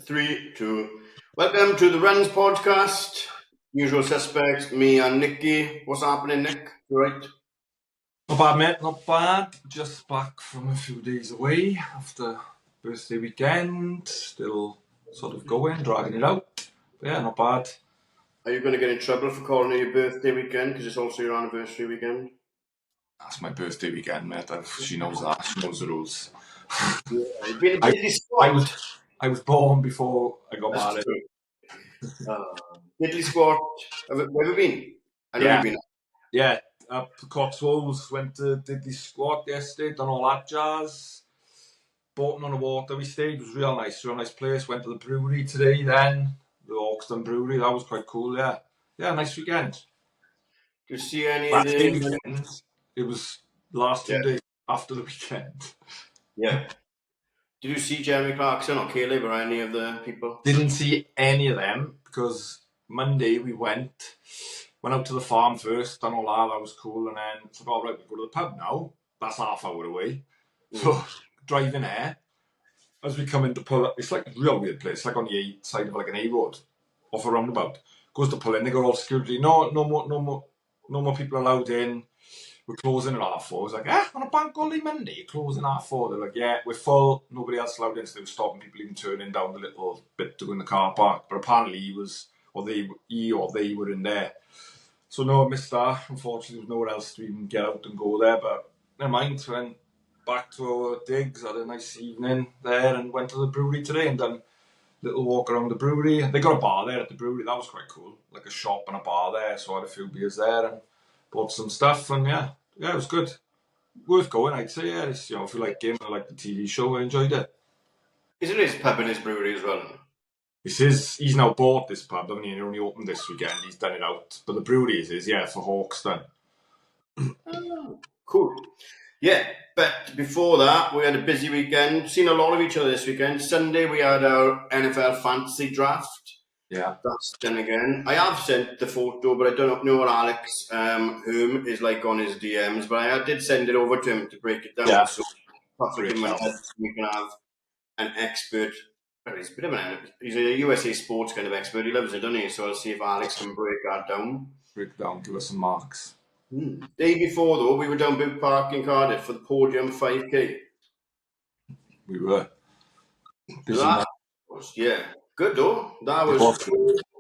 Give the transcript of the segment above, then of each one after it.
3, 2. Welcome to the Runs podcast. Usual suspects, me and Nicky. What's happening, Nick? You right? Not bad, mate, not bad. Just back from a few days away after birthday weekend. Still sort of going, dragging it out. But yeah, not bad. Are you going to get in trouble for calling it your birthday weekend because it's also your anniversary weekend? That's my birthday weekend, mate. She knows that. She knows the rules. Yeah, you've been a diddly squat. I was born before I got That's married. true. Diddly squat. Have you ever been? I know Yeah. you've been. Yeah, up to Cotswolds, went to Diddley Squat yesterday, done all that jazz. Boating on the water we stayed, it was real nice place. Went to the brewery today then, the Hawkston Brewery, that was quite cool, yeah. Yeah, nice weekend. Do you see any Last of day the... weekend, it was last 2 days after the weekend. Yeah. Did you see Jeremy Clarkson or Caleb or any of the people? Didn't see any of them because Monday we went out to the farm first, done all that was cool, and then thought, all right, we go to the pub now. That's half hour away. So driving there, as we come in to pull up, it's like a real weird place, like on the A side of like an A road, off a roundabout. Goes to pull in, they got all security. No more people allowed in. We're closing at 4:30. I was like, on a bank holiday Monday, you're closing at 4:30. They're like, yeah, we're full. Nobody else allowed in, so they were stopping people even turning down the little bit to go in the car park. But apparently he or they were in there. So no, I missed that. Unfortunately, there was nowhere else to even get out and go there. But never mind. Went back to our digs, had a nice evening there, and went to the brewery today and done a little walk around the brewery. They got a bar there at the brewery. That was quite cool, like a shop and a bar there. So I had a few beers there and bought some stuff, and yeah, it was good. Worth going, I'd say. Yeah, it's, if you like gaming, I like the TV show, I enjoyed it. Isn't his pub and his brewery as well? He's now bought this pub, I mean, he only opened this weekend, he's done it out. But the brewery is his, yeah, for Hawkston. Oh, cool. Yeah, but before that, we had a busy weekend. Seen a lot of each other this weekend. Sunday, we had our NFL fantasy draft. Yeah. That's done again. I have sent the photo, but I don't know what Alex whom is like on his DMs. But I did send it over to him to break it down. Yeah. So perhaps we can have an expert. Well, he's a bit of he's a USA sports kind of expert. He loves it, doesn't he? So I'll see if Alex can break that down. Break down, give us some marks. Day before, though, we were down Boot Park in Cardiff for the Podium 5K. We were. Yeah, good though. That was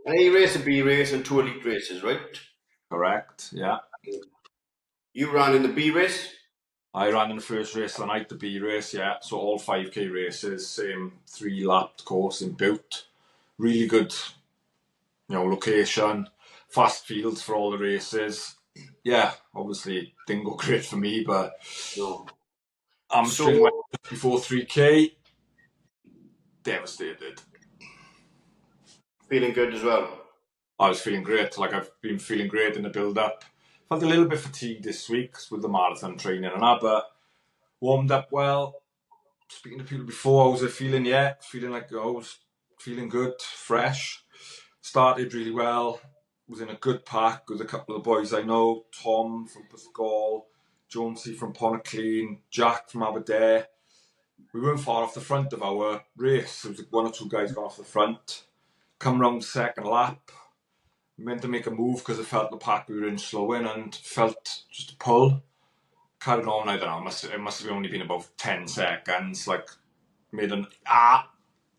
an A race, a B race, and 2 elite races, right? Correct, yeah. You ran in the B race? I ran in the first race of the night, the B race, yeah. So all 5K races, same 3-lapped course in Butte. Really good, location, fast fields for all the races. Yeah, obviously didn't go great for me, but hamstring went before 3K. Devastated. Feeling good as well? I was feeling great. Like, I've been feeling great in the build-up. Felt a little bit fatigued this week with the marathon training and that, but warmed up well. Speaking to people before, I was feeling like I was feeling good, fresh. Started really well. Was in a good pack with a couple of the boys I know. Tom from Puthgall, Jonesy from Ponaclean, Jack from Aberdare. We weren't far off the front of our race. There was like 1 or 2 guys got off the front. Come round second lap. We meant to make a move because I felt the pack we were in slowing and felt just a pull. Carried on, I don't know, it must have only been about 10 seconds. Like, made an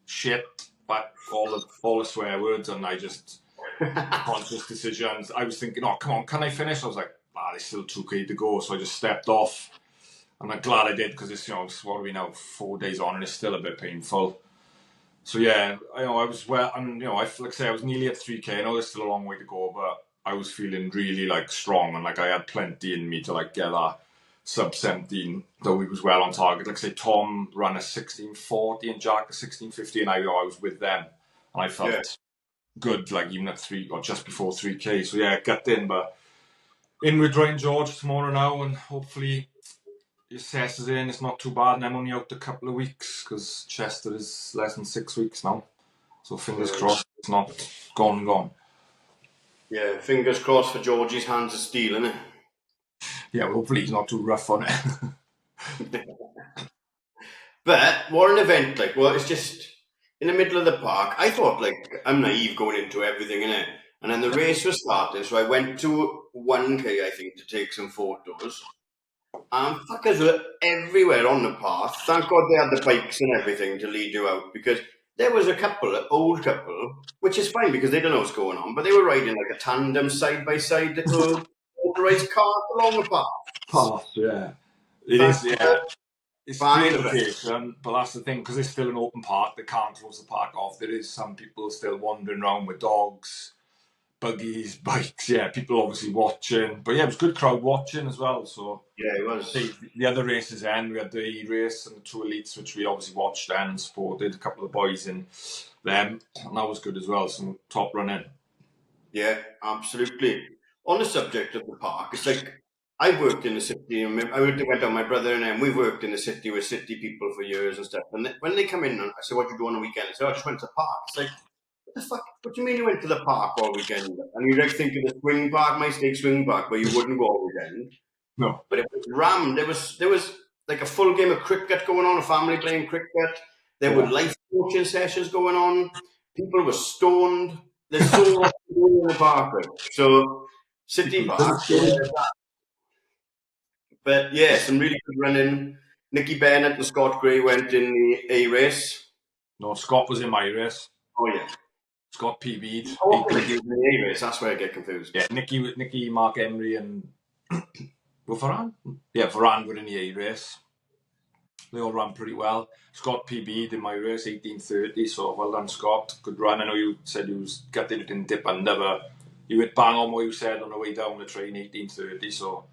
shit, but all the swear words, and I just conscious decisions. I was thinking, oh, come on, can I finish? I was like, there's still 2K to go, so I just stepped off. I'm like, glad I did, because it's, what are we now, 4 days on, and it's still a bit painful. So yeah, I was well, and I was nearly at 3K. I know there's still a long way to go, but I was feeling really like strong, and like I had plenty in me to like get that sub 17, though we was well on target. Like I say, Tom ran a 16:40 and Jack a 16:50, and I was with them, and I felt good, like even at 3 or just before 3K. So yeah, got in, but in with Ryan George tomorrow now, and hopefully he assesses in. It's not too bad, and I'm only out a couple of weeks because Chester is less than 6 weeks now. So fingers crossed it's not gone. Yeah, fingers crossed for Georgie's hands of steel, innit? Yeah, well, hopefully he's not too rough on it. But what an event, like, well, it's just, in the middle of the park. I thought, like, I'm naive going into everything, innit? And then the race was starting, so I went to 1K, I think, to take some photos. And fuckers were everywhere on the path. Thank God they had the bikes and everything to lead you out, because there was a couple, an old couple, which is fine because they don't know what's going on, but they were riding like a tandem side by side little motorized cart along the path. Path, yeah. It Thank is, yeah. It's Fine great of it. location, but that's the thing, because it's still an open park, they can't close the park off. There is some people still wandering around with dogs, buggies, bikes, yeah, people obviously watching. But yeah, it was good crowd watching as well. So Yeah, it was. the other races then, we had the E race and the two elites, which we obviously watched and supported a couple of the boys in them, and that was good as well, some top running. Yeah, absolutely. On the subject of the park, it's like I worked in the city. And I went on my brother and I. We've worked in the city with city people for years and stuff. And when they come in, and I say, "What do you do on the weekend?" I say, "Oh, I just went to the park." It's like, what the fuck? What do you mean you went to the park all weekend? And you like think of the swing park, my state swing park, where you wouldn't go all weekend. No. But it was rammed. There was like a full game of cricket going on, a family playing cricket. There were life coaching sessions going on. People were stoned. There's so much to do in the park. Right? So City Park. But yeah, some really good running. Nicky Bennett and Scott Gray went in the A race. No, Scott was in my race. Oh yeah. Scott PB'd. How often did you in the A race? That's where I get confused. Yeah, Nicky, Mark Emery and Varane? Yeah, Varane were in the A race. They all ran pretty well. Scott PB'd in my race, 18:30, so well done, Scott. Good run. I know you said you was gutted it didn't dip under, but you hit bang on what you said on the way down the train, 18:30, so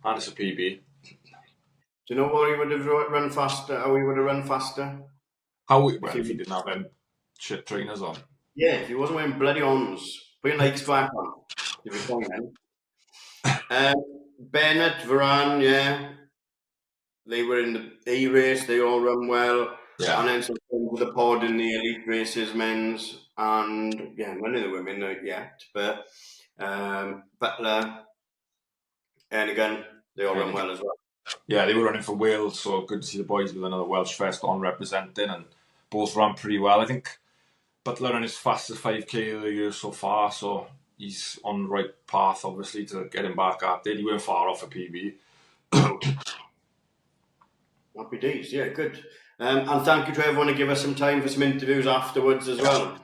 and it's a PB. Do you know what he would have run faster? How he would have run faster? If he didn't have them shit trainers on. Yeah, if he wasn't wearing bloody ons. Put your Nikes back on. If you're then. Bennett, Varane, yeah. They were in the A race, they all run well. Yeah. And then some friends with the pod in the elite races, men's, and yeah, none of the women yet. But Butler, and again, they all run well as well. Yeah, they were running for Wales, so good to see the boys with another Welsh vest on representing, and both ran pretty well. I think Butler ran his fastest 5K of the year so far, so he's on the right path, obviously, to get him back at it. He weren't far off a PB. Happy days, yeah, good. And thank you to everyone to give us some time for some interviews afterwards as well.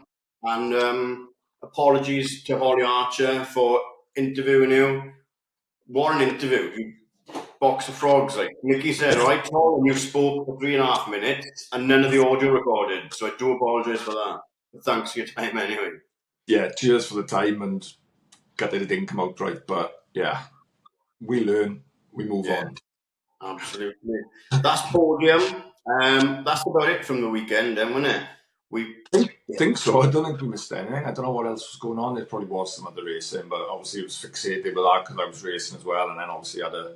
And apologies to Holly Archer for interviewing you. What an interview. Box of frogs, like Nicky said, right, Paul, and you spoke for 3.5 minutes and none of the audio recorded. So I do apologise for that. But thanks for your time anyway. Yeah, cheers for the time and gutted it didn't come out right, but yeah, we learn, we move on. Absolutely. That's podium. That's about it from the weekend, then, wasn't it? I think so. I don't think we missed anything. I don't know what else was going on. There probably was some other racing, but obviously it was fixated with that because I was racing as well, and then obviously had a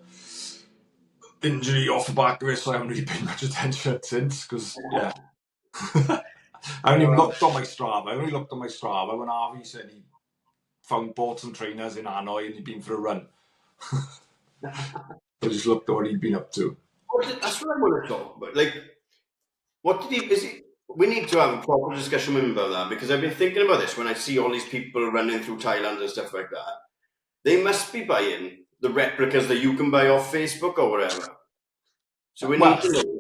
injury off the back of it, so I haven't really paid much attention since. Because yeah, I haven't even looked on my Strava. I only looked on my Strava when Harvey said he bought some trainers in Hanoi and he'd been for a run. I just looked at what he'd been up to. That's what I want to talk about. Like, what did he? Is he? We need to have a proper discussion with him about that because I've been thinking about this when I see all these people running through Thailand and stuff like that. They must be buying the replicas that you can buy off Facebook or whatever. So we need to know.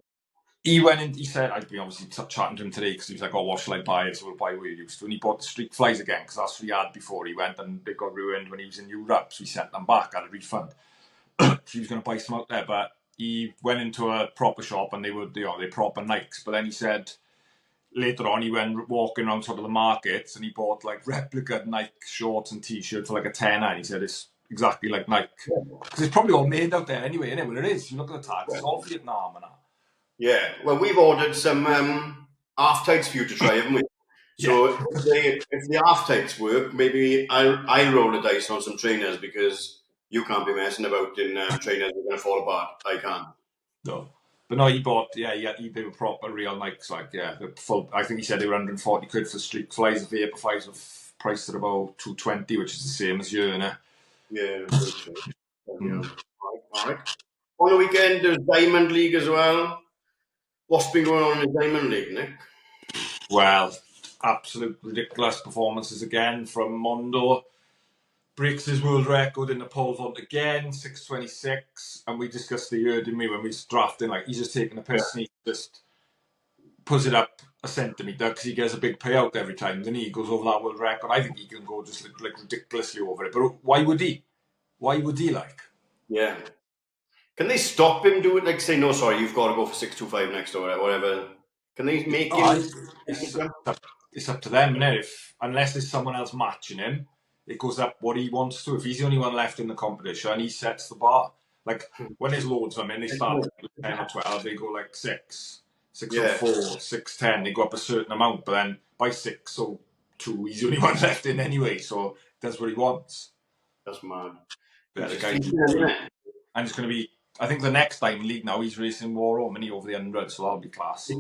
He went in, he said, I'd been obviously chatting to him today because he was like, oh, what shall I buy? So we'll buy what you used to. And he bought the street flies again because that's what he had before he went and they got ruined when he was in Europe. So he sent them back, had a refund. So he was going to buy some out there, but he went into a proper shop and they were, they proper Nikes. But then he said later on he went walking around sort of the markets and he bought like replica Nike shorts and t-shirts for like a tenner. And he said it's exactly like Nike because it's probably all made out there anyway, isn't it? Well, it is. You look at the tags, it's all Vietnam and that. Yeah, well, we've ordered some half tights for you to try, haven't we? So if the half tights work, maybe I'll roll the dice on some trainers because you can't be messing about in trainers that are going to fall apart. I can't. No. But no, he bought, they were proper real Nikes, like, the full, I think he said they were 140 quid for street flies. The Vapor flies were priced at about 220, which is the same as you, innit? Yeah. All right. On the weekend, there's Diamond League as well. What's been going on in the Diamond League, Nick? Well, absolute ridiculous performances again from Mondo. Breaks his world record in the pole vault again, 6:26. And we discussed the year, didn't we, when we was drafting, like he's just taking a piss and he just puts it up a centimetre because he gets a big payout every time. Then he goes over that world record. I think he can go just like ridiculously over it. But why would he? Why would he like? Yeah. Can they stop him doing like say no? Sorry, you've got to go for 625 next or whatever. Can they make him? It's up to them, isn't it? Unless there's someone else matching him, it goes up what he wants to. If he's the only one left in the competition, he sets the bar. Like when there's loads of them, and they start like 10 or 12, they go like 604, 610. They go up a certain amount, but then by 6:02, he's the only one left in anyway. So that's what he wants. That's mad. Yeah, the guy, and it's going to be. I think the next time league now he's racing War Home, and he over the 100, so that'll be class.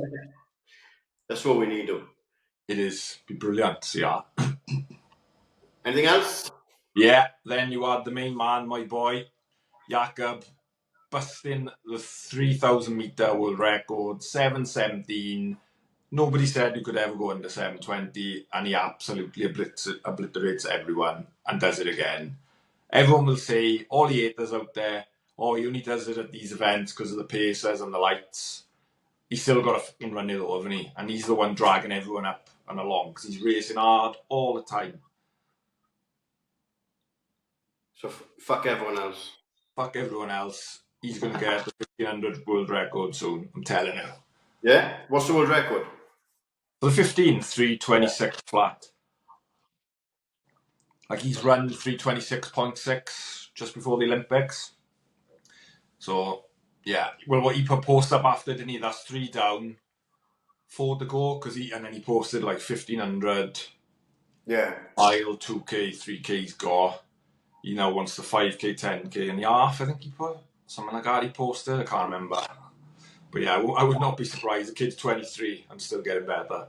That's what we need, though. It is be brilliant, yeah. Anything else? Yeah, then you had the main man, my boy, Jakob, busting the 3,000 metre world record, 7:17. Nobody said you could ever go under 7:20, and he absolutely obliterates everyone and does it again. Everyone will say, all the haters out there, oh, he only does it at these events because of the pacers and the lights. He's still got to fucking run it, though, hasn't he? And he's the one dragging everyone up and along because he's racing hard all the time. So fuck everyone else. Fuck everyone else. He's going to get the 1,500 world record soon, I'm telling you. Yeah? What's the world record? For the 15, 3:26 flat. Like he's run 3:26.6 just before the Olympics. So, yeah. Well, what he posted up after, didn't he? That's 3 down, 4 to go, and then he posted like 1,500. Yeah. Mile, 2K, 3K's got. He now wants the 5K, 10K and a half, I think he put. Something like that he posted, I can't remember. But yeah, I would not be surprised. The kid's 23 and still getting better.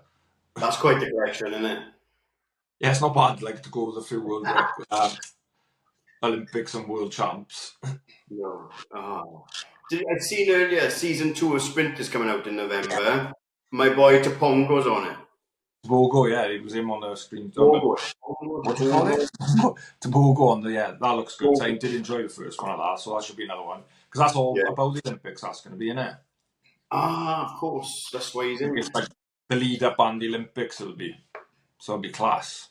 That's quite the correction, isn't it? Yeah, it's not bad, like, to go with a few world Olympics and world champs. No. Oh. I've seen earlier, season 2 of Sprint is coming out in November. My boy Topongo's on it. Tobogo, yeah, it was him on the screen. Tobogo. What do you call it? Tobogo on the, yeah, that looks good. So I did enjoy the first one of that, so that should be another one. Because that's all about the Olympics, that's going to be, innit? Ah, of course. That's why he's in. It's like the lead up on the Olympics, it'll be. So it'll be class.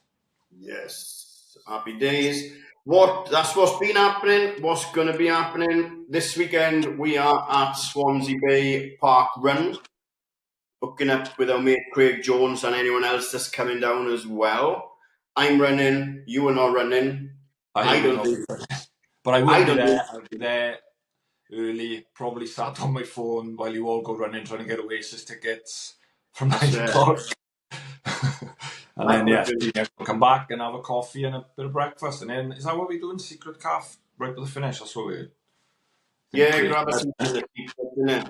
Yes. Happy days. That's what's been happening. What's going to be happening this weekend? We are at Swansea Bay Park Run, hooking up with our mate Craig Jones and anyone else that's coming down as well. I'm running. You are not running. I don't think. But I will be there. I'll be there early. Probably sat on my phone while you all go running, trying to get Oasis tickets from 9 o'clock. And then, yeah, come back and have a coffee and a bit of breakfast. And then, is that what we're doing? Secret calf right by the finish? That's what we're. Yeah, grab us some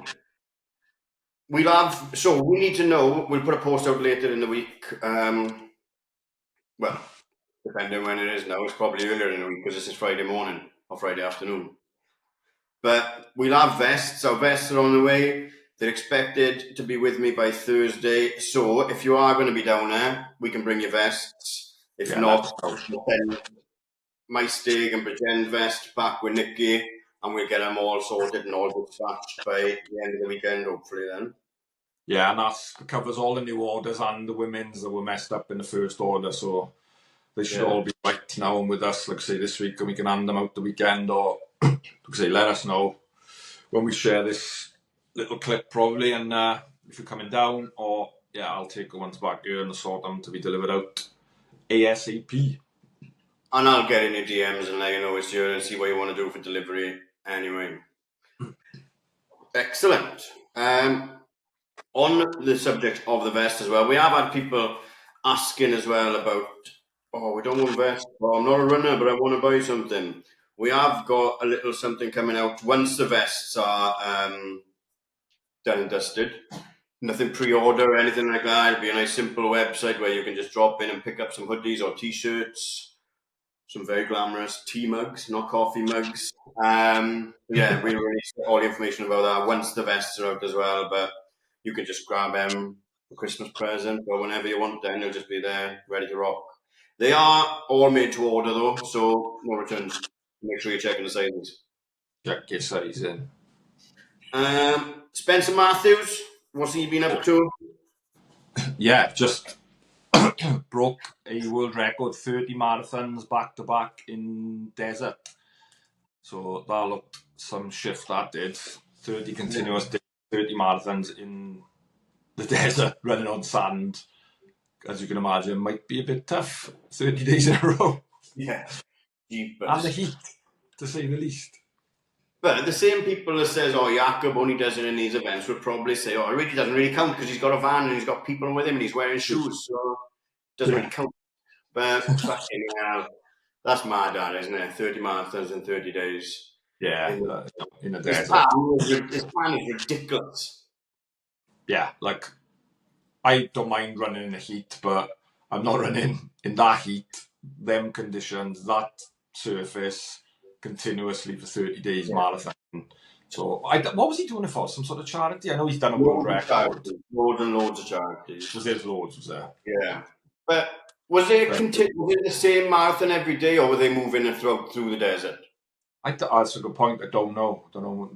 We'll have. So we need to know. We'll put a post out later in the week. Well, depending when it is now, it's probably earlier in the week because this is Friday morning or Friday afternoon. But we'll have vests. Our vests are on the way. They're expected to be with me by Thursday. So if you are going to be down there, we can bring your vests. If not, then my Steg and Pretend vest back with Nicky, and we'll get them all sorted and all dispatched by the end of the weekend, hopefully then. Yeah, and that covers all the new orders and the women's that were messed up in the first order. So they should all be right now and with us, like I say, this week, and we can hand them out the weekend, or like I say, let us know when we share this little clip probably, and if you're coming down, or I'll take the ones back here and sort them to be delivered out ASAP. And I'll get in your DMs and let you know it's here and see what you want to do for delivery anyway. Excellent. On the subject of the vest as well, we have had people asking as well about, we don't want vest, I'm not a runner, but I want to buy something. We have got a little something coming out once the vests are done and dusted. Nothing pre-order or anything like that. It'll be a nice simple website where you can just drop in and pick up some hoodies or t-shirts, some very glamorous tea mugs, not coffee mugs. We'll release all the information about that once the vests are out as well, but you can just grab them a Christmas present or whenever you want, then they'll just be there, ready to rock. They are all made to order though, so no returns. Make sure you're checking the sizes. Check your size in. Spencer Matthews, what's he been up to? Yeah, just broke a world record, 30 marathons back to back in desert. So that looked some shift that did. 30 continuous days, 30 marathons in the desert, running on sand. As you can imagine, might be a bit tough. 30 days in a row. Yeah. Jeepers. And the heat, to say the least. But the same people that says, oh, Jakob only does it in these events would probably say, oh, it really doesn't really count because he's got a van and he's got people with him and he's wearing shoes, so it doesn't really count. But fucking hell, that's mad, that, isn't it? 30 marathons in 30 days. Yeah, in a His desert. plan is ridiculous. Yeah, like, I don't mind running in the heat, but I'm not running in that heat, them conditions, that surface, continuously for 30 days marathon. So, what was he doing it for? Some sort of charity? I know he's done a world record. Loads and loads of charities. Was there loads, was there? Yeah. But was it the same marathon every day, or were they moving it through the desert? That's a good point. I don't know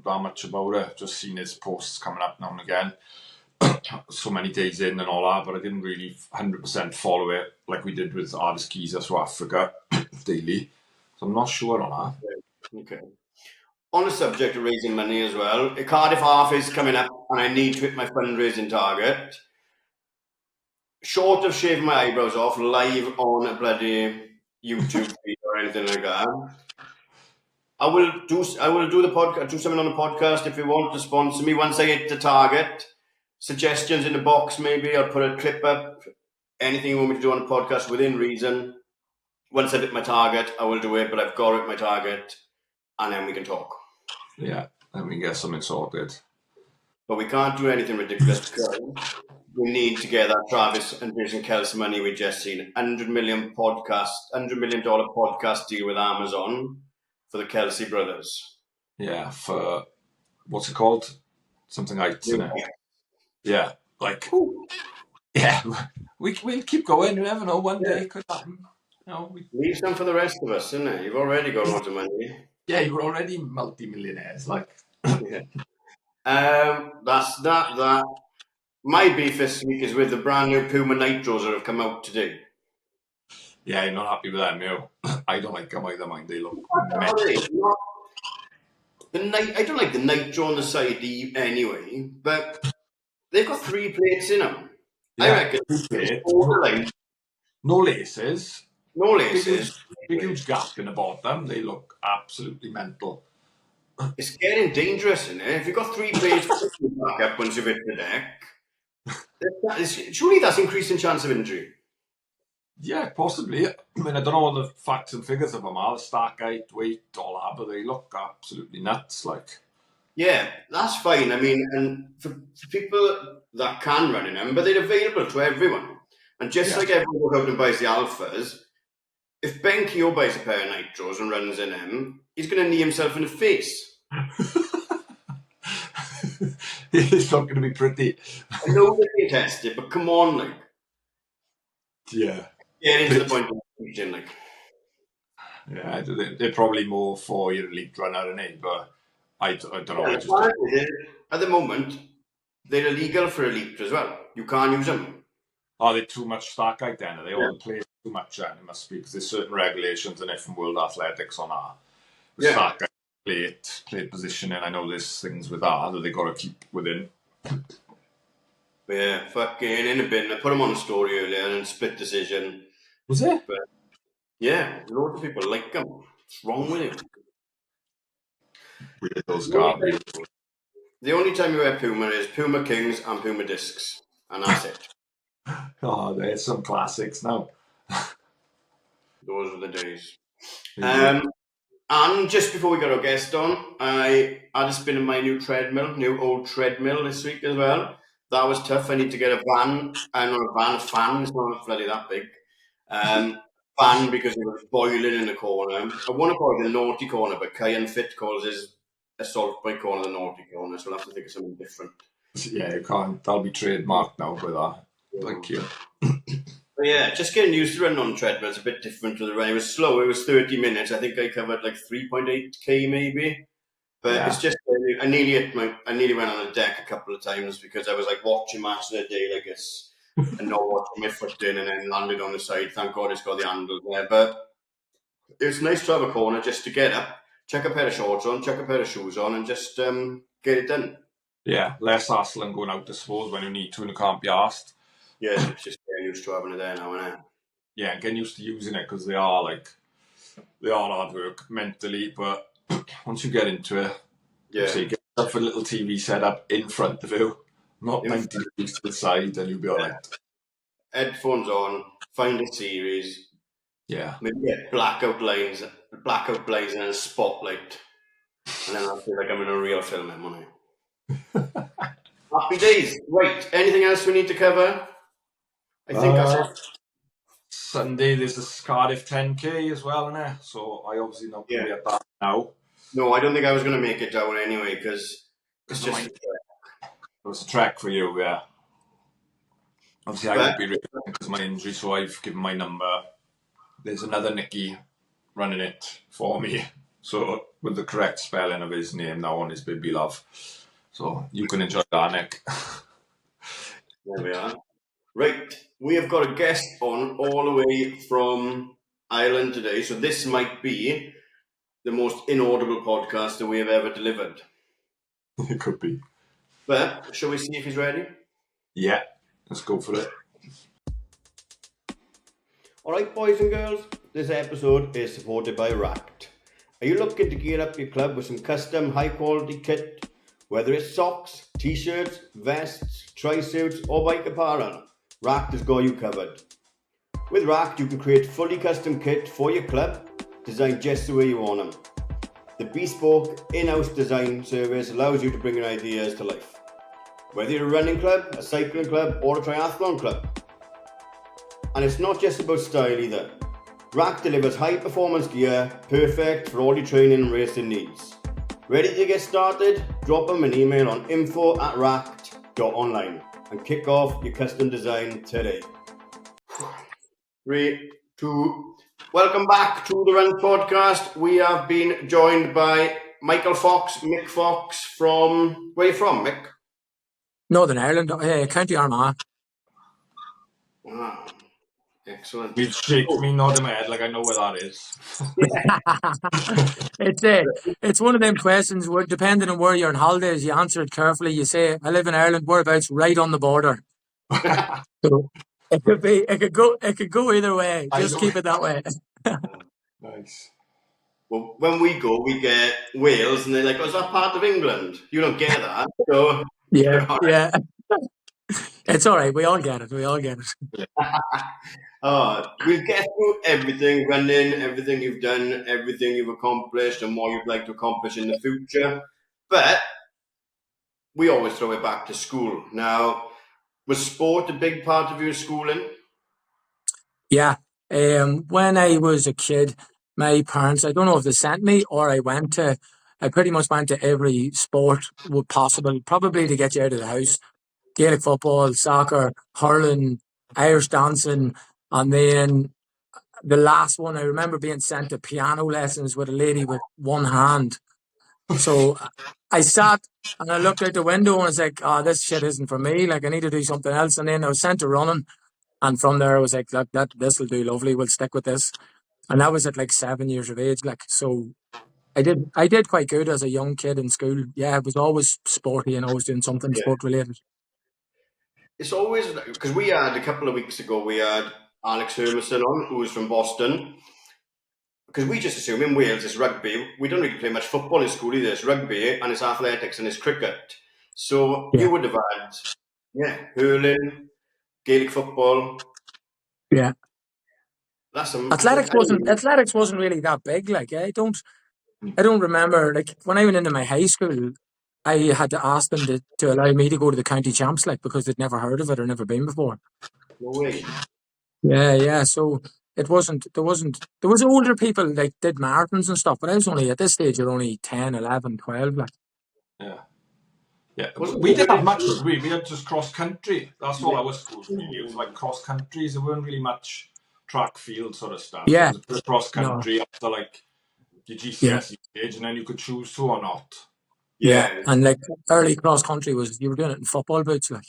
that much about it. Just seen his posts coming up now and again. So many days in and all that, but I didn't really 100% follow it like we did with Artist Keys to Africa daily. So I'm not sure on that. Okay. On the subject of raising money as well, Cardiff Half is coming up and I need to hit my fundraising target. Short of shaving my eyebrows off live on a bloody YouTube feed or anything like that, I will do the podcast, do something on the podcast if you want to sponsor me once I hit the target. Suggestions in the box, maybe I'll put a clip up. Anything you want me to do on the podcast within reason. Once I hit my target, I will do it, but I've got to hit my target and then we can talk. Yeah, and we can get something sorted. But we can't do anything ridiculous because we need to get that Travis and Jason Kelce money we just seen. $100 million podcast deal with Amazon for the Kelce brothers. Yeah, for what's it called? Something like, isn't it? Yeah, like, ooh. Yeah, we'll keep going. You never know. One day it could happen. Leave some for the rest of us, isn't it? You've already got lots of money. Yeah, you're already multi-millionaires. Like, yeah. That's that. My beef this week is with the brand new Puma Nitros that have come out today. Yeah, you're not happy with them, you. I don't like them either, mind. They look I don't like the Nitro on the side anyway, but they've got 3 plates in them. Yeah, I reckon. No laces. No laces. Big huge gap in the bottom. They look absolutely mental. It's getting dangerous, isn't it? If you've got 3 plates back up once you've hit the deck, surely that's increasing chance of injury. Yeah, possibly. I mean, I don't know all the facts and figures of them are, the start height, weight, all that, but they look absolutely nuts, like. Yeah, that's fine. I mean, and for people that can run in them, but they're available to everyone. And just like everyone goes out and buys the Alphas, if Ben Keogh buys a pair of Nitros and runs in them, he's going to knee himself in the face. It's not going to be pretty. I know they test it, but come on, like. Yeah. Get into the point of teaching, like. Yeah, they're probably more for your elite runner, than it, but I don't know. At the moment, they're illegal for elite as well. You can't use them. Are they too much start guide then? Are they all play too much? It must be because there's certain regulations in it from World Athletics on that. Start guide, plate positioning. I know there's things with that they got to keep within. Yeah, fucking in a bin. I put them on a story earlier and split decision. Was it? But yeah, a lot of people like them. What's wrong with you? The only time you wear Puma is Puma Kings and Puma Discs, and that's it. Oh, there's some classics now. Those were the days. And just before we got our guest on, I had a spin in my new old treadmill this week as well. That was tough. I need to get a fan. A fan. It's not bloody that big. Fan because it was boiling in the corner. I want to call it the naughty corner, but Kai and Fit calls his assault bike corner the naughty corner, so we'll have to think of something different. Yeah, you can't. That'll be trademarked now by that. Thank you. But yeah, just getting used to running on treadmill is a bit different to the run. It was slow. It was 30 minutes. I think I covered like 3.8k maybe. But it's Yeah. just I nearly went on a deck a couple of times because I was like watching match in a day like this and not watching my foot in and then landed on the side. Thank God it's got the handle there. But it's nice to have a corner just to get up, chuck a pair of shorts on, chuck a pair of shoes on, and just get it done. Yeah, less hassle than going out, I suppose, when you need to and you can't be asked. Yeah, it's just getting used to having it there now, isn't it? Yeah, and getting used to using it because they are hard work mentally, but once you get into it, Yeah. so you get yourself a little TV set up in front of you, not 90 degrees to the side, and you'll be alright. Headphones on, find a series. Yeah. Maybe get blackout blinds and a spotlight. And then I'll feel like I'm in a real film, won't I? Happy days. Right. Anything else we need to cover? I think that's it. Sunday there's the Cardiff 10k as well, innit? So I obviously not going to be at that now. No, I don't think I was going to make it down anyway because it's just. It was a trek for you, yeah. Obviously, I won't be racing because of my injury, so I've given my number. There's another Nicky running it for me, so with the correct spelling of his name now on his baby love. So you can enjoy that, Nick. There we are. Right, we have got a guest on all the way from Ireland today, so this might be the most inaudible podcast that we have ever delivered. It could be. But shall we see if he's ready? Yeah, let's go for it. Alright, boys and girls, this episode is supported by Racked. Are you looking to gear up your club with some custom high quality kit? Whether it's socks, t-shirts, vests, tri-suits or bike apparel, Racked has got you covered. With Racked you can create fully custom kit for your club, designed just the way you want them. The bespoke in-house design service allows you to bring your ideas to life. Whether you're a running club, a cycling club or a triathlon club. And it's not just about style either. Rack delivers high performance gear, perfect for all your training and racing needs. Ready to get started? Drop them an email on info@racked.online and kick off your custom design today. 3, 2, welcome back to the Run Podcast. We have been joined by Michael Fox, Mick Fox from... Where are you from, Mick? Northern Ireland, County Armagh. Wow. Excellent. You'd shake me nodding my head like I know where that is. It's one of them questions where, depending on where you're on holidays, you answer it carefully. You say, "I live in Ireland. Whereabouts?" Right on the border. So it could go either way. Just keep it that way. Nice. Well, when we go, we get Wales, and they're like, "Oh, is that part of England?" You don't get that, so yeah. It's all right. We all get it. We'll get through everything, running, everything you've done, everything you've accomplished, and what you'd like to accomplish in the future. But we always throw it back to school. Now, was sport a big part of your schooling? Yeah. When I was a kid, my parents, I don't know if they sent me or I pretty much went to every sport possible, probably to get you out of the house. Gaelic football, soccer, hurling, Irish dancing, and then the last one, I remember being sent to piano lessons with a lady with one hand. So I sat and I looked out the window and I was like, "Oh, this shit isn't for me. Like, I need to do something else." And then I was sent to running, and from there I was like, this will do lovely. We'll stick with this." And that was at like 7 years of age. Like, so I did quite good as a young kid in school. Yeah, it was always sporty and always doing something sport related. It's always, because we had a couple of weeks ago, we had Alex Hermison on, who was from Boston. Because we just assume in Wales it's rugby. We don't really play much football in school either. It's rugby and it's athletics and it's cricket. So you would have had, hurling, Gaelic football. Yeah. That's athletics wasn't really that big. Like, I don't remember, like, when I went into my high school, I had to ask them to allow me to go to the county champs, like, because they'd never heard of it or never been before. No way. Yeah. So there was older people like did marathons and stuff, but I was only at this stage. You're only 10, 11, 12. Like. Yeah. Yeah, Wasn't we didn't have hurling? much, did we? We had just cross country. That's all our schools really. It was like cross countries. There weren't really much track field sort of stuff. It Yeah, was just cross no, country after like your yeah, GCSE stage, and then you could choose to or not. yeah. Yeah. And like early cross country was you were doing it in football boots, like.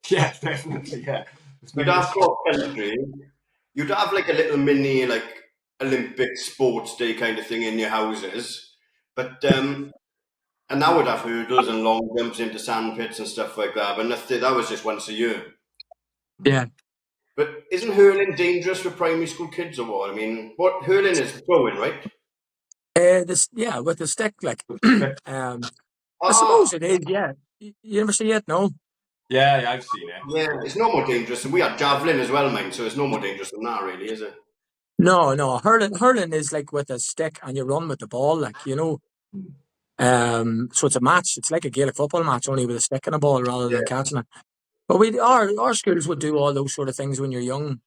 Yeah, definitely. Yeah, it's You'd maybe have the cross country. You'd have like a little mini like Olympic sports day kind of thing in your houses, but and that would have hurdles and long jumps into sand pits and stuff like that. But nothing, that was just once a year. Yeah, But isn't hurling dangerous for primary school kids or what? I mean, what hurling is throwing, right? this yeah with the stick, like. stick. I Ah, suppose it is. Yeah, you ever see it? No. Yeah, I've seen it. yeah, it's no more dangerous. And we had javelin as well, mate. So it's no more dangerous than that, really, is it? No, no. Hurling is like with a stick and you run with the ball, like, you know. So it's a match. It's like a Gaelic football match, only with a stick and a ball rather than Yeah, catching it. But our schools would do all those sort of things when you're young.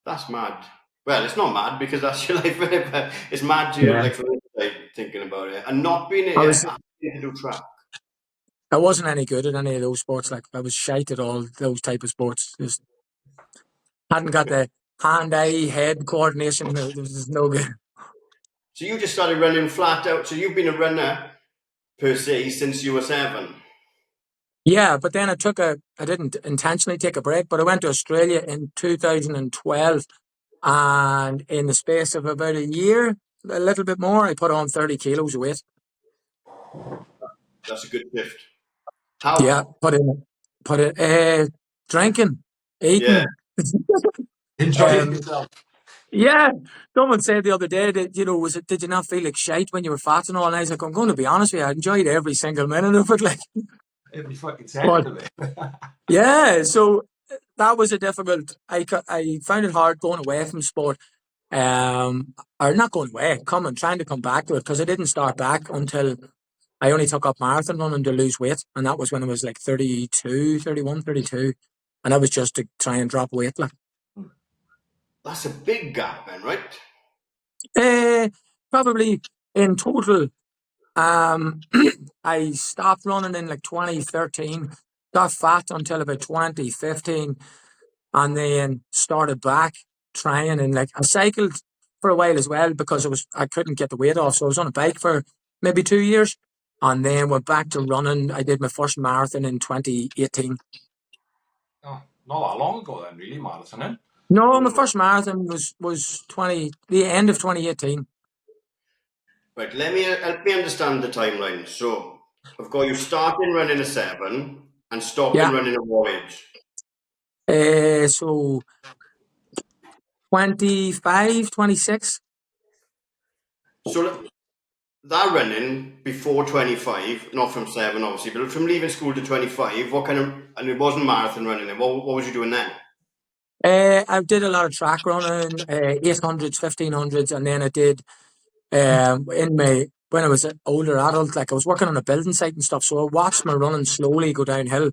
that's mad. Well, it's not mad because that's your life, innit? But it's mad to you, Yeah. like from the inside thinking about it and not being I yeah, was asking to do track. I wasn't any good at any of those sports. Like I was shite at all those type of sports. Just hadn't got the hand-eye head coordination. It was just no good. So you just started running flat out. So you've been a runner per se since you were 7. Yeah, but then I didn't intentionally take a break, but I went to Australia in 2012, and in the space of about a year, a little bit more, I put on 30 kilos of weight. That's a good shift. Yeah, How? put it, drinking, Yeah. eating. Enjoying um, yourself. yeah, someone said the other day that, did you not feel like shite when you were fat and all? And I was like, I'm going to be honest with you, I enjoyed every single minute of it. Like, Every fucking but second of it. yeah, so that was a difficult. I found it hard going away from sport. Or not going away, trying to come back to it because I didn't start back until I only took up marathon running to lose weight, and that was when I was like 32, 31, 32, and that was just to try and drop weight. Like, That's a big gap, then, right? uh, probably in total, um, I stopped running in like 2013, got fat until about 2015, and then started back trying, and like I cycled for a while as well because I couldn't get the weight off, so I was on a bike for maybe 2 years, and then went back to running. I did my first marathon in 2018. Oh, not that long ago then, really, marathon, eh? No, my Mm. first marathon was the end of 2018. Right, let me help me understand the timeline. So I've got you starting running a 7 and stopping Yeah. running a what age? So 25, 26. So that running before 25, not from 7 obviously, but from leaving school to 25, what kind of, and it wasn't marathon running then, what was you doing then? I did a lot of track running, 800s, 1500s, and then I did when I was an older adult, like I was working on a building site and stuff, so I watched my running slowly go downhill.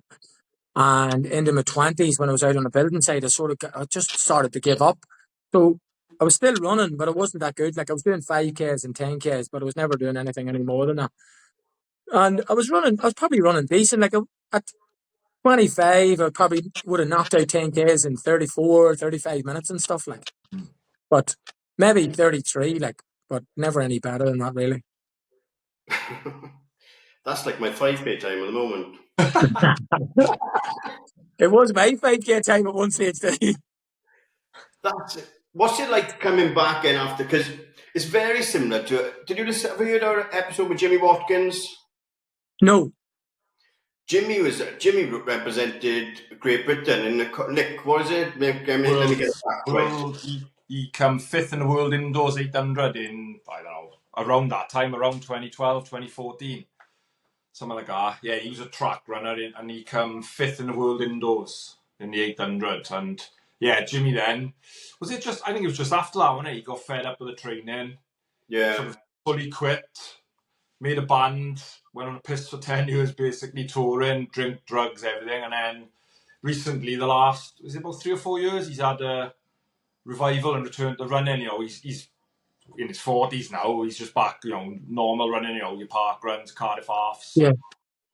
And into my 20s, when I was out on a building site, I just started to give up. So I was still running, but it wasn't that good. Like I was doing 5Ks and 10Ks, but I was never doing anything any more than that. And I was probably running decent. Like at 25, I probably would have knocked out 10Ks in 34, 35 minutes and stuff like. But maybe 33, like, but never any better than that, really. That's like my 5K time at the moment. It was my 5K time at one stage. That's it. What's it like coming back in after? Because it's very similar to. Did you listen? Have you heard our episode with Jimmy Watkins? No. Jimmy represented Great Britain in the Nick. What is it? Let me get it back right. He come fifth in the world indoors 800 in, I don't know, around that time, around 2012, 2014. Something like that. Yeah, he was a track runner and he come fifth in the world indoors in the 800. And yeah, Jimmy then, I think it was just after that, wasn't it? He got fed up with the training, Yeah. sort of fully quit, made a band, went on a piss for 10 years, basically touring, drink, drugs, everything. And then recently, was it about 3 or 4 years, he's had a revival and return to running. He's in his 40s now. He's just back, normal running, your park runs, Cardiff halves. Yeah.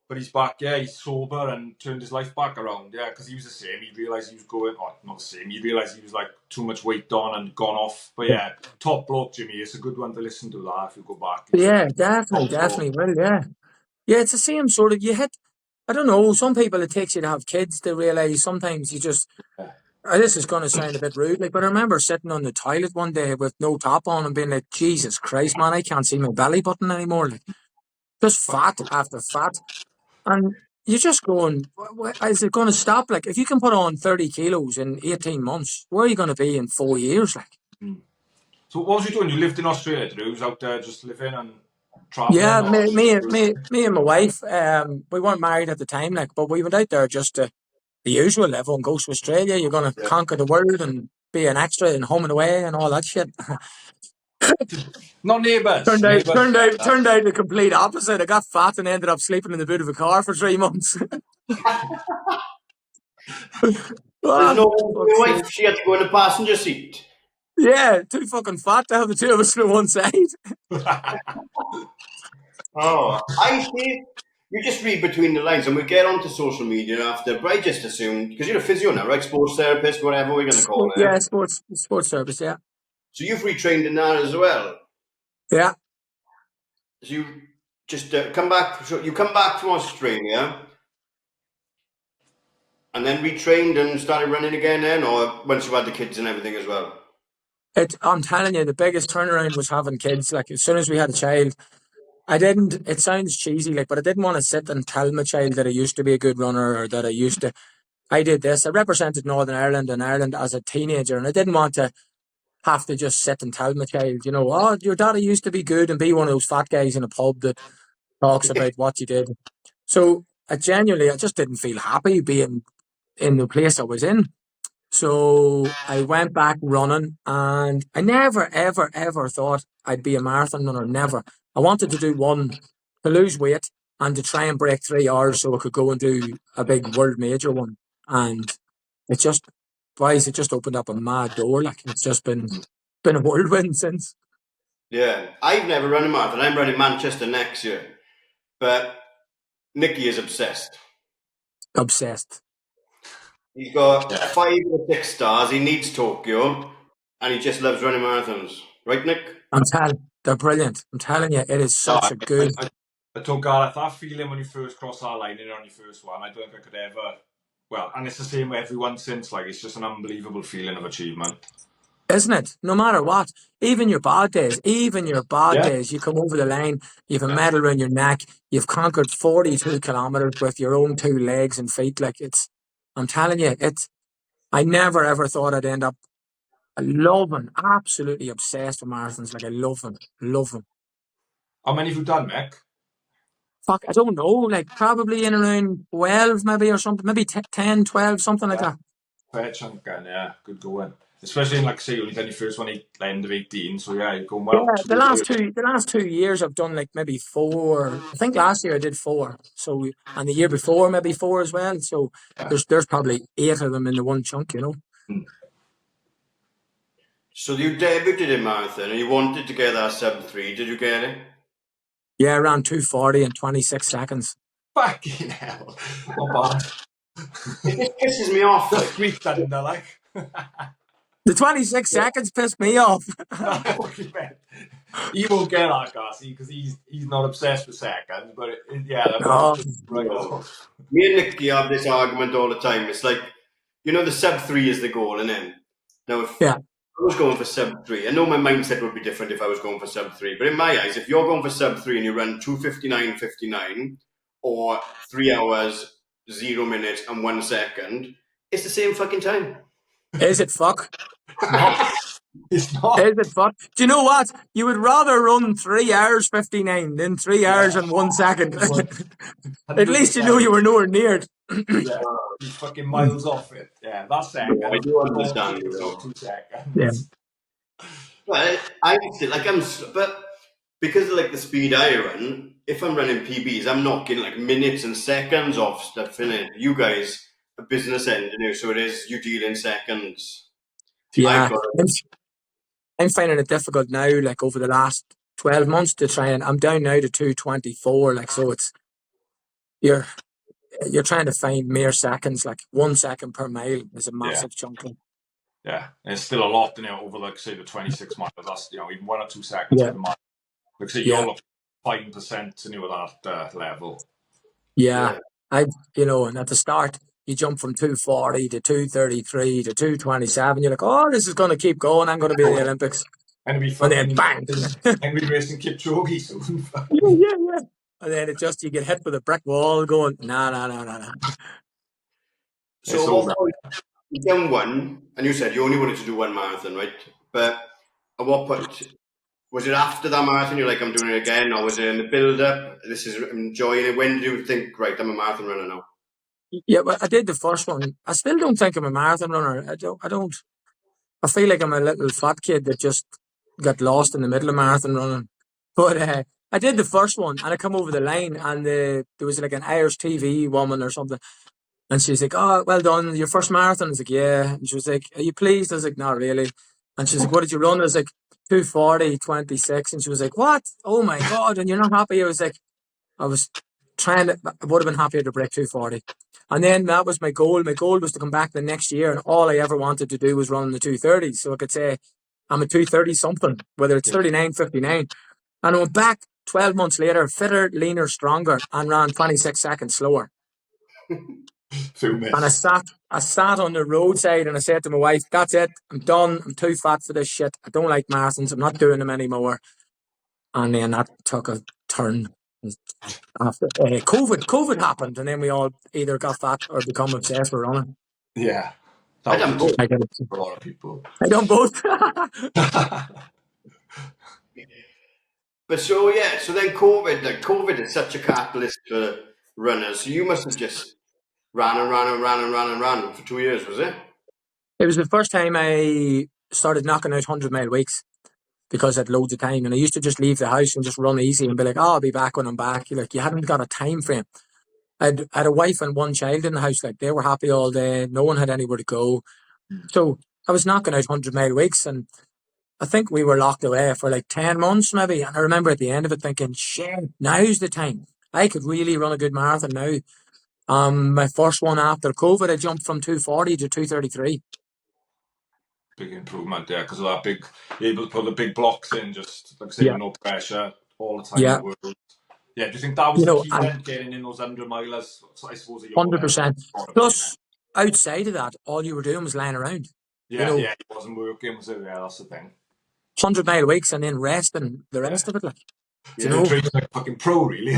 But he's back, yeah, he's sober and turned his life back around, yeah, because he was the same. He realised he was going, not the same, he realised he was like too much weight on and gone off. But yeah, top bloke, Jimmy. It's a good one to listen to that if you go back. Yeah, definitely, Top bloke. definitely. Well, yeah. Yeah, it's the same sort of, I don't know, some people it takes you to have kids to realise sometimes you just, Yeah. this is going to sound a bit rude, like, but I remember sitting on the toilet one day with no top on and being like, Jesus Christ, man, I can't see my belly button anymore. Like, just fat after fat. And you're just going, is it going to stop? Like, if you can put on 30 kilos in 18 months, where are you going to be in 4 years? Like, So what was you doing? You lived in Australia, did you? You was out there just living and travelling? yeah, Or... me and my wife, we weren't married at the time, like, but we went out there just to the usual level and goes to Australia. You're going to Yeah. conquer the world and be an extra in Home and Away and all that shit. Not neighbours. Turned out, Neighbours. turned out, turned out the complete opposite. I got fat and ended up sleeping in the boot of a car for 3 months. There's Ah, no fuck's my sake. wife. She had to go in the passenger seat. Yeah, too fucking fat to have the two of us on one side. Oh, I see. You just read between the lines, and we get onto social media after. But I just assumed because you're a physio now, right? Sports therapist, whatever we're going to call it. Yeah, sports service. Yeah, So you've retrained in that as well. yeah. So you just come back. So you come back from Australia, and then retrained and started running again. Then, or once you had the kids and everything as well. I'm telling you, the biggest turnaround was having kids. Like as soon as we had a child, I didn't. It sounds cheesy, like, but I didn't want to sit and tell my child that I used to be a good runner or that I used to. I did this. I represented Northern Ireland and Ireland as a teenager, and I didn't want to have to just sit and tell my child, oh, your daddy used to be good and be one of those fat guys in a pub that talks about what you did. So I just didn't feel happy being in the place I was in. So I went back running and I never, ever, ever thought I'd be a marathon runner. Never. I wanted to do one to lose weight and to try and break 3 hours so I could go and do a big world major one. And it just, it just opened up a mad door. Like it's just been a whirlwind since. Yeah, I've never run a marathon. I'm running Manchester next year, but Nicky is obsessed. Obsessed. He's got 5 or 6 stars. He needs Tokyo, and he just loves running marathons. Right, Nick? They're brilliant. I'm telling you, it is such a good. I told Gareth that feeling when you first crossed our line in on your first one. I don't think I could ever. Well, and it's the same with everyone since. Like, it's just an unbelievable feeling of achievement. Isn't it? No matter what, even your bad days, you come over the line, you've a medal around your neck, you've conquered 42 kilometers with your own 2 legs and feet. Like I'm telling you, I never ever thought I'd end up absolutely obsessed with marathons. Like I love them. How many have you done, Mick? Fuck, I don't know, like probably in around 12 maybe or something, maybe 10, 12, something like that. Fair chunk, yeah, good going. Especially in, like, say, you only done your first one end of 18, so yeah, you're going well. Yeah, the last 2 years I've done like maybe 4. I think last year I did 4. So and the year before maybe 4 as well. So there's probably 8 of them in the one chunk, So you debuted in marathon, and you wanted to get that sub-3. Did you get it? Yeah, around 2:40 in 26 seconds. Fucking hell. Not bad. It just pisses me off. Just sweet that, like. The 26 seconds pissed me off. He won't get that, Garcia, because he's not obsessed with seconds. But Me and Nicky have this argument all the time. It's like, the sub-3 is the goal, and then now if I was going for sub-3, I know my mindset would be different if I was going for sub-3. But in my eyes, if you're going for sub-3 and you run 2:59:59 or 3 hours 0 minutes and 1 second, it's the same fucking time. Is it fuck? No, it's not. Is it fuck? Do you know what? You would rather run 3 hours 59 than 3 hours and 1 second. At least you know you were nowhere near it. Yeah, he's fucking miles off it. Yeah, that's second. I do understand. 2 seconds. Yeah. Well, but because of like the speed I run, if I'm running PBs, I'm knocking like minutes and seconds off stuff in it. You guys are business end, so it is you deal in seconds. Yeah, I'm finding it difficult now. Like over the last 12 months to try and I'm down now to 2:24. Like so, you're trying to find mere seconds, like 1 second per mile is a Yeah. massive chunk. Yeah, and it's still a lot, over like say the 26 miles. That's even 1 or 2 seconds Yeah, per mile. Like say yeah, you're up 5% at that level. yeah. Yeah. And at the start, you jump from 240 to 233 to 227. You're like, oh, this is going to keep going. I'm going to be in the Olympics. And be And then fucking bang. and be racing Kipchoge soon. Yeah. And then you get hit with a brick wall going, no. So It's at what over. point you done one, and you said you only wanted to do one marathon, right? But at what point was it after that marathon? You're like, I'm doing it again, or was it in the build up? This is I'm enjoying it. When did you think, right, I'm a marathon runner now? Yeah, but I did the first one. I still don't think I'm a marathon runner. I feel like I'm a little fat kid that just got lost in the middle of marathon running. But I did the first one and I come over the line and there was like an Irish TV woman or something. And she's like, oh, well done. Your first marathon? I was like, yeah. And she was like, are you pleased? I was like, not really. And she's like, what did you run? I was like, 2:40:26. And she was like, what? Oh my God. And you're not happy? I was like, I was I would have been happier to break 2:40. And then that was my goal. My goal was to come back the next year. And all I ever wanted to do was run the 2:30. So I could say I'm a 2:30 something, whether it's 39:59. And I went back 12 months later, fitter, leaner, stronger, and ran 26 seconds slower. Two And miss. I sat on the roadside and I said to my wife, that's it. I'm done. I'm too fat for this shit. I don't like marathons. I'm not doing them anymore. And then that took a turn after COVID happened, and then we all either got fat or become obsessed with running. Yeah. I That was done the both. two I did. for a lot of people. I done both. But so yeah, so then COVID is such a catalyst for runners. So you must have just ran for 2 years, was it? It was the first time I started knocking out 100-mile weeks because I had loads of time, and I used to just leave the house and just run easy and be like, "Oh, I'll be back when I'm back." You hadn't got a time frame. I had a wife and one child in the house. Like they were happy all day. No one had anywhere to go. So I was knocking out 100-mile weeks, and I think we were locked away for like 10 months maybe. And I remember at the end of it thinking, shit, now's the time. I could really run a good marathon now. My first one after COVID, I jumped from 240 to 233. Big improvement there because of that big, able to put the big blocks in, just like I say, Yeah. with no pressure all the time in Yeah. the world. Yeah, do you think that was the key And then, getting in those 100 milers? I suppose at your level, 100%. Plus, outside of that, all you were doing was lying around. Yeah, it wasn't working, was it? Yeah, that's the thing. 100-mile weeks and then resting the rest of it. Like, You're training like a fucking pro, really.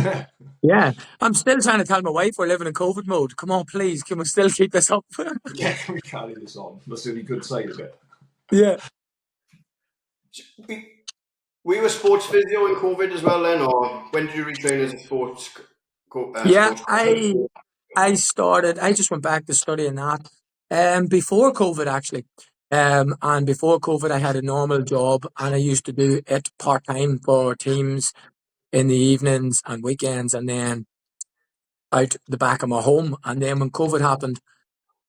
Yeah. I'm still trying to tell my wife we're living in COVID mode. Come on, please. Can we still keep this up? Yeah, can we carry this on? That's the only good side of it. Yeah. Were you a sports physio in COVID as well then, or when did you retrain as a sports Yeah, sports I just went back to studying that before COVID actually. And before COVID I had a normal job and I used to do it part-time for teams in the evenings and weekends and then out the back of my home. And then when COVID happened,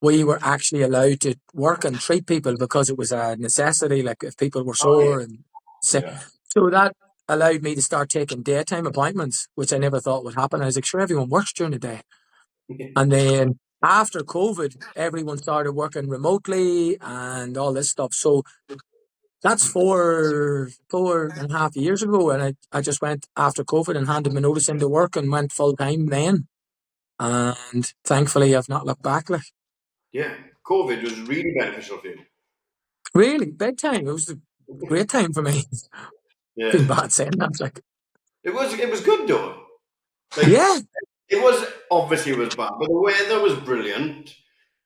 we were actually allowed to work and treat people because it was a necessity, like if people were sore and sick. Yeah. So that allowed me to start taking daytime appointments, which I never thought would happen. I was like, sure, everyone works during the day. And then after COVID, everyone started working remotely and all this stuff. So that's four and a half years ago. And I just went after COVID and handed my notice into work and went full time then. And thankfully, I've not looked back. Like, Yeah, COVID was really beneficial for you. really, big time. It was a great time for me. Yeah, Feel bad saying that. Like, it was good though. Like, yeah, it was obviously it was bad, but the weather was brilliant.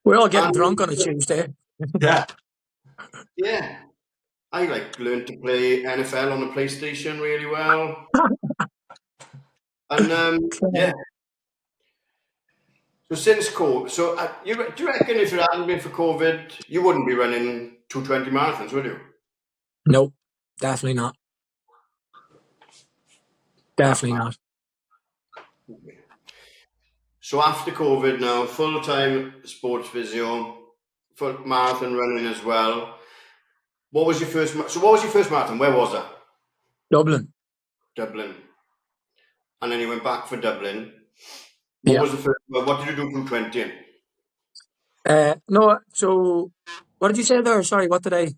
we're all getting And drunk on a Tuesday. Yeah. yeah, I learned to play NFL on the PlayStation really well. And yeah, so since COVID, so do you reckon if it hadn't been for COVID, you wouldn't be running 220 marathons, would you? Nope, definitely not. Definitely not. So after COVID now, full-time sports physio, full marathon running as well. What was your first marathon? Where was that? Dublin. Dublin. And then you went back for Dublin. What was the first? What did you do from 20 in? No, so what did you say there? Sorry, what did I?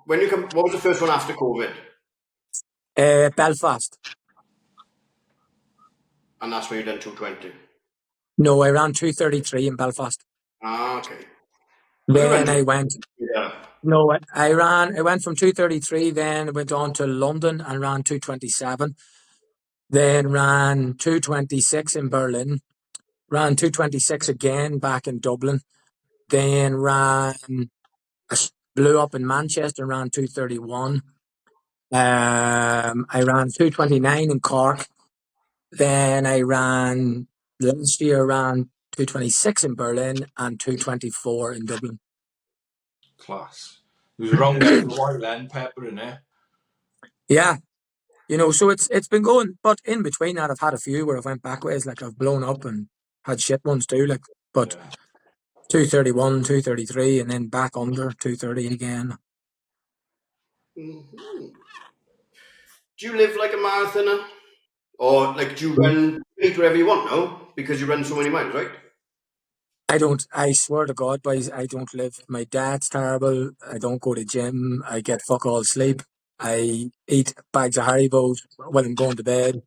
When you come, what was the first one after COVID? Belfast. And that's when you done 220. No, I ran 2:33 in Belfast. Ah, okay. Then I went. Yeah. No, I went from 2:33. Then went on to London and ran 2:27. Then ran 2:26 in Berlin. Ran 2:26 again back in Dublin. Then blew up in Manchester and ran 2:31. I ran 2:29 in Cork. Then I ran last year, ran 2:26 in Berlin and 2:24 in Dublin. Class. It was around there for a while then, Pepper, innit? Yeah, so it's been going, but in between that, I've had a few where I've went backwards, like I've blown up and had shit ones too, like, but Yeah. 2:31, 2:33, and then back under 2:30 again. Mm-hmm. Do you live like a marathoner? Or like, do you run wherever you want now? Because you run so many miles, right? I don't, I swear to God, boys, I don't live. My dad's terrible. I don't go to gym. I get fuck all sleep. I eat bags of Haribos when I'm going to bed.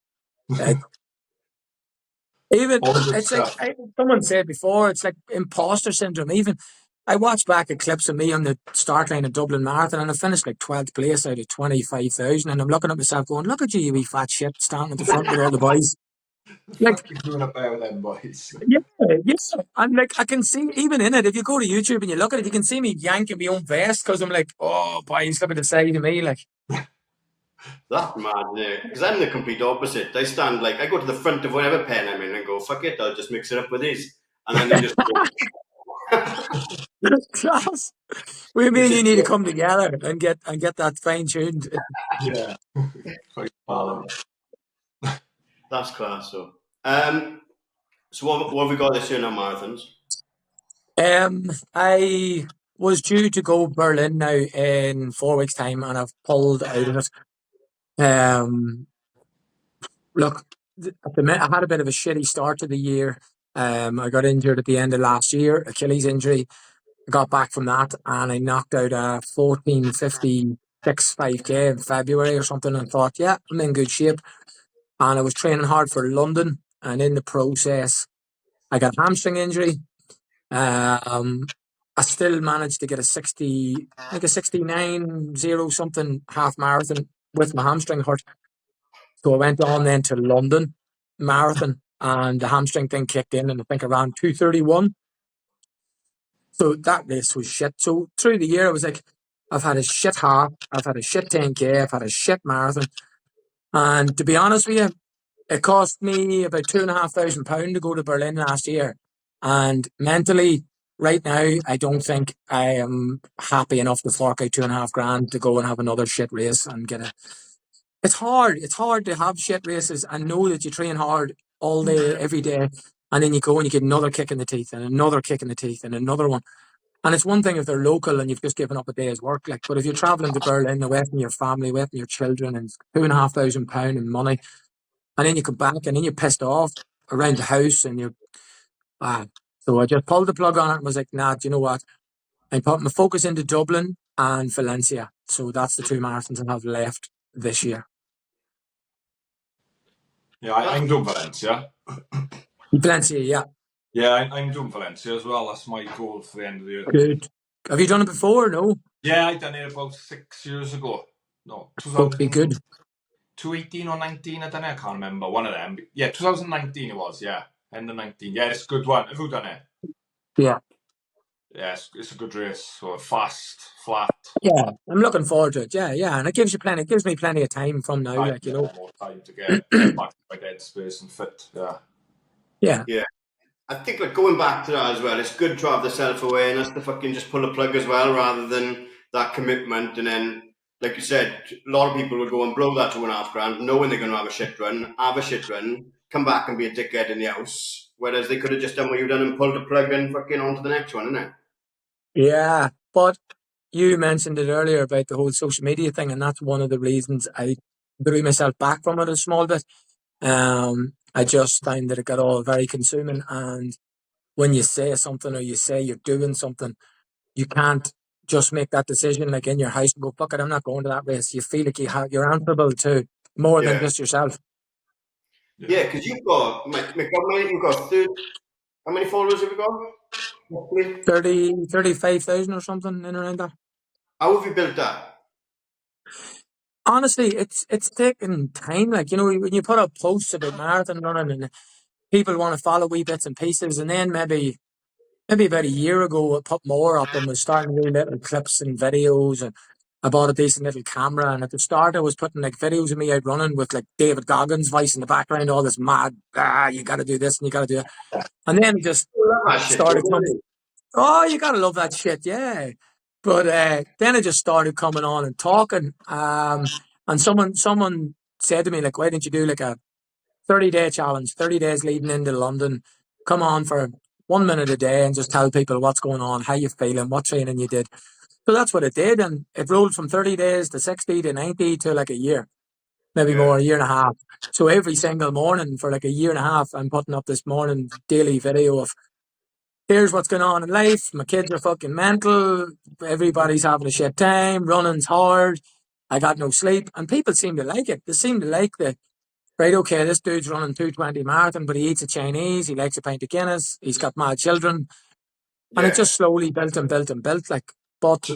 Even, All good it's like, stuff. someone said before, it's like imposter syndrome. Even, I watched back at clips of me on the start line of Dublin Marathon and I finished like 12th place out of 25,000. And I'm looking at myself going, look at you, you wee fat shit, standing at the front with all the boys. Like, Fuck you doing about them, boys. yeah, yeah. I'm like, I can see, even in it, if you go to YouTube and you look at it, you can see me yanking my own vest because I'm like, oh, boys, look at the side of me. Like, That's mad, because I'm the complete opposite. I stand like, I go to the front of whatever pen I'm in and go, fuck it, I'll just mix it up with these. And then they just class. We mean you need to come together and get that fine tuned. Yeah. Quite balance. That's class, though. So what have we got this year now, marathons? I was due to go Berlin now in 4 weeks' time, and I've pulled out of it. Look, at the minute, I had a bit of a shitty start to the year. I got injured at the end of last year, Achilles injury. I got back from that, and I knocked out a 14:56 5K in February or something, and thought, yeah, I'm in good shape. And I was training hard for London, and in the process, I got a hamstring injury. I still managed to get a 60, like a 69.0 something half marathon with my hamstring hurt. So I went on then to London Marathon and the hamstring thing kicked in and I think around 2:31. So that race was shit. So through the year I was like, I've had a shit half, I've had a shit 10K, I've had a shit marathon. And to be honest with you, it cost me about £2,500 to go to Berlin last year. And mentally, right now, I don't think I am happy enough to fork out 2.5 grand to go and have another shit race and get a. It's hard. It's hard to have shit races and know that you train hard all day, every day, and then you go and you get another kick in the teeth and another kick in the teeth and another one. And it's one thing if they're local and you've just given up a day's work, like, but if you're traveling to Berlin away from your family, away from your children, and it's £2,500 in money, and then you come back and then you're pissed off around the house and you're so I just pulled the plug on it and was like, nah, do you know what? I put my focus into Dublin and Valencia. So that's the two marathons I have left this year. Yeah, I'm doing Valencia. Valencia, yeah. Yeah, I'm doing Valencia as well. That's my goal for the end of the year. Good. Have you done it before? No? Yeah, I done it about 6 years ago. No, Would be good. 2018 or 19, I don't know, I can't remember. One of them. Yeah, 2019 it was, yeah. End of 19. Yeah, it's a good one. Have you done it? Yeah. Yeah, it's a good race. So fast, flat. Yeah, I'm looking forward to it. Yeah, yeah. And it gives me plenty of time from now, like, you know. More time to get back to my dead space and fit, yeah. Yeah. Yeah. I think like going back to that as well, it's good to have the self-awareness to fucking just pull a plug as well, rather than that commitment. And then, like you said, a lot of people will go and blow that 2.5 grand, knowing they're going to have a shit run, come back and be a dickhead in the house. Whereas they could have just done what you've done and pulled the plug and fucking on to the next one, innit? Yeah, but you mentioned it earlier about the whole social media thing, and that's one of the reasons I threw myself back from it a small bit. I just find that it got all very consuming. And when you say something or you say you're doing something, you can't just make that decision like in your house and go, fuck it, I'm not going to that race. You feel like you're answerable to more than Yeah. just yourself. Yeah, because you've got, Mick, how many followers have you got? Roughly? 35,000 or something in around that. How have you built that? Honestly, it's taking time. Like, when you put up posts about marathon running and people want to follow wee bits and pieces, and then maybe about a year ago, I put more up and was starting to do little clips and videos. And I bought a decent little camera. And at the start, I was putting like videos of me out running with like David Goggins' voice in the background, all this mad, you got to do this and you got to do that. And then it just I love that shit, started don't coming. you? Oh, you got to love that shit. Yeah. But then it just started coming on and talking. And someone said to me, like, why didn't you do like a 30-day challenge, 30 days leading into London? Come on for 1 minute a day and just tell people what's going on, how you feeling, what training you did. So that's what it did. And it rolled from 30 days to 60 to 90 to like a year, maybe Yeah. more, a year and a half. So every single morning for like a year and a half, I'm putting up this morning daily video of here's what's going on in life. My kids are fucking mental. Everybody's having a shit time. Running's hard. I got no sleep. And people seem to like it. They seem to like right, okay, this dude's running 220 marathon, but he eats a Chinese. He likes a pint of Guinness. He's got mad children. And it Yeah. just slowly built and built and built. Like, but So,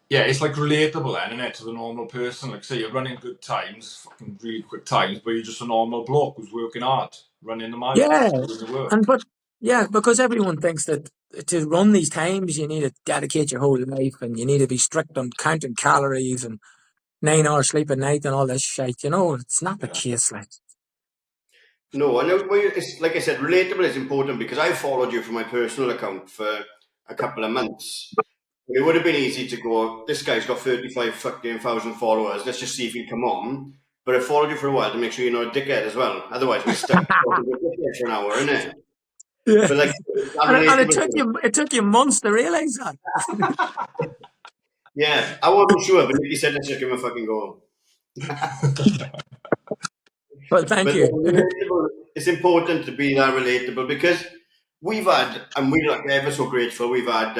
yeah, it's like relatable then, isn't it, to the normal person? Like, say you're running good times, fucking really quick times, but you're just a normal bloke who's working hard, running the miles, yeah. doing the work. But yeah, because everyone thinks that to run these times, you need to dedicate your whole life and you need to be strict on counting calories and 9 hours sleep at night and all this shit. It's not the Yeah. case. Like, No, I know. It's like I said, relatable is important because I followed you from my personal account for a couple of months. It would have been easy to go, this guy's got 35 fucking thousand followers, let's just see if he'll come on. But I followed you for a while to make sure you're not a dickhead as well. Otherwise, we're stuck talking about dickhead for an hour, innit? yeah. But like, that And relatable. it took you months to realize that. Yeah, I wasn't sure, but Nicky said, let's just give him a fucking go. Well, thank But you. relatable, it's important to be that relatable because we've had, and we're like ever so grateful, we've had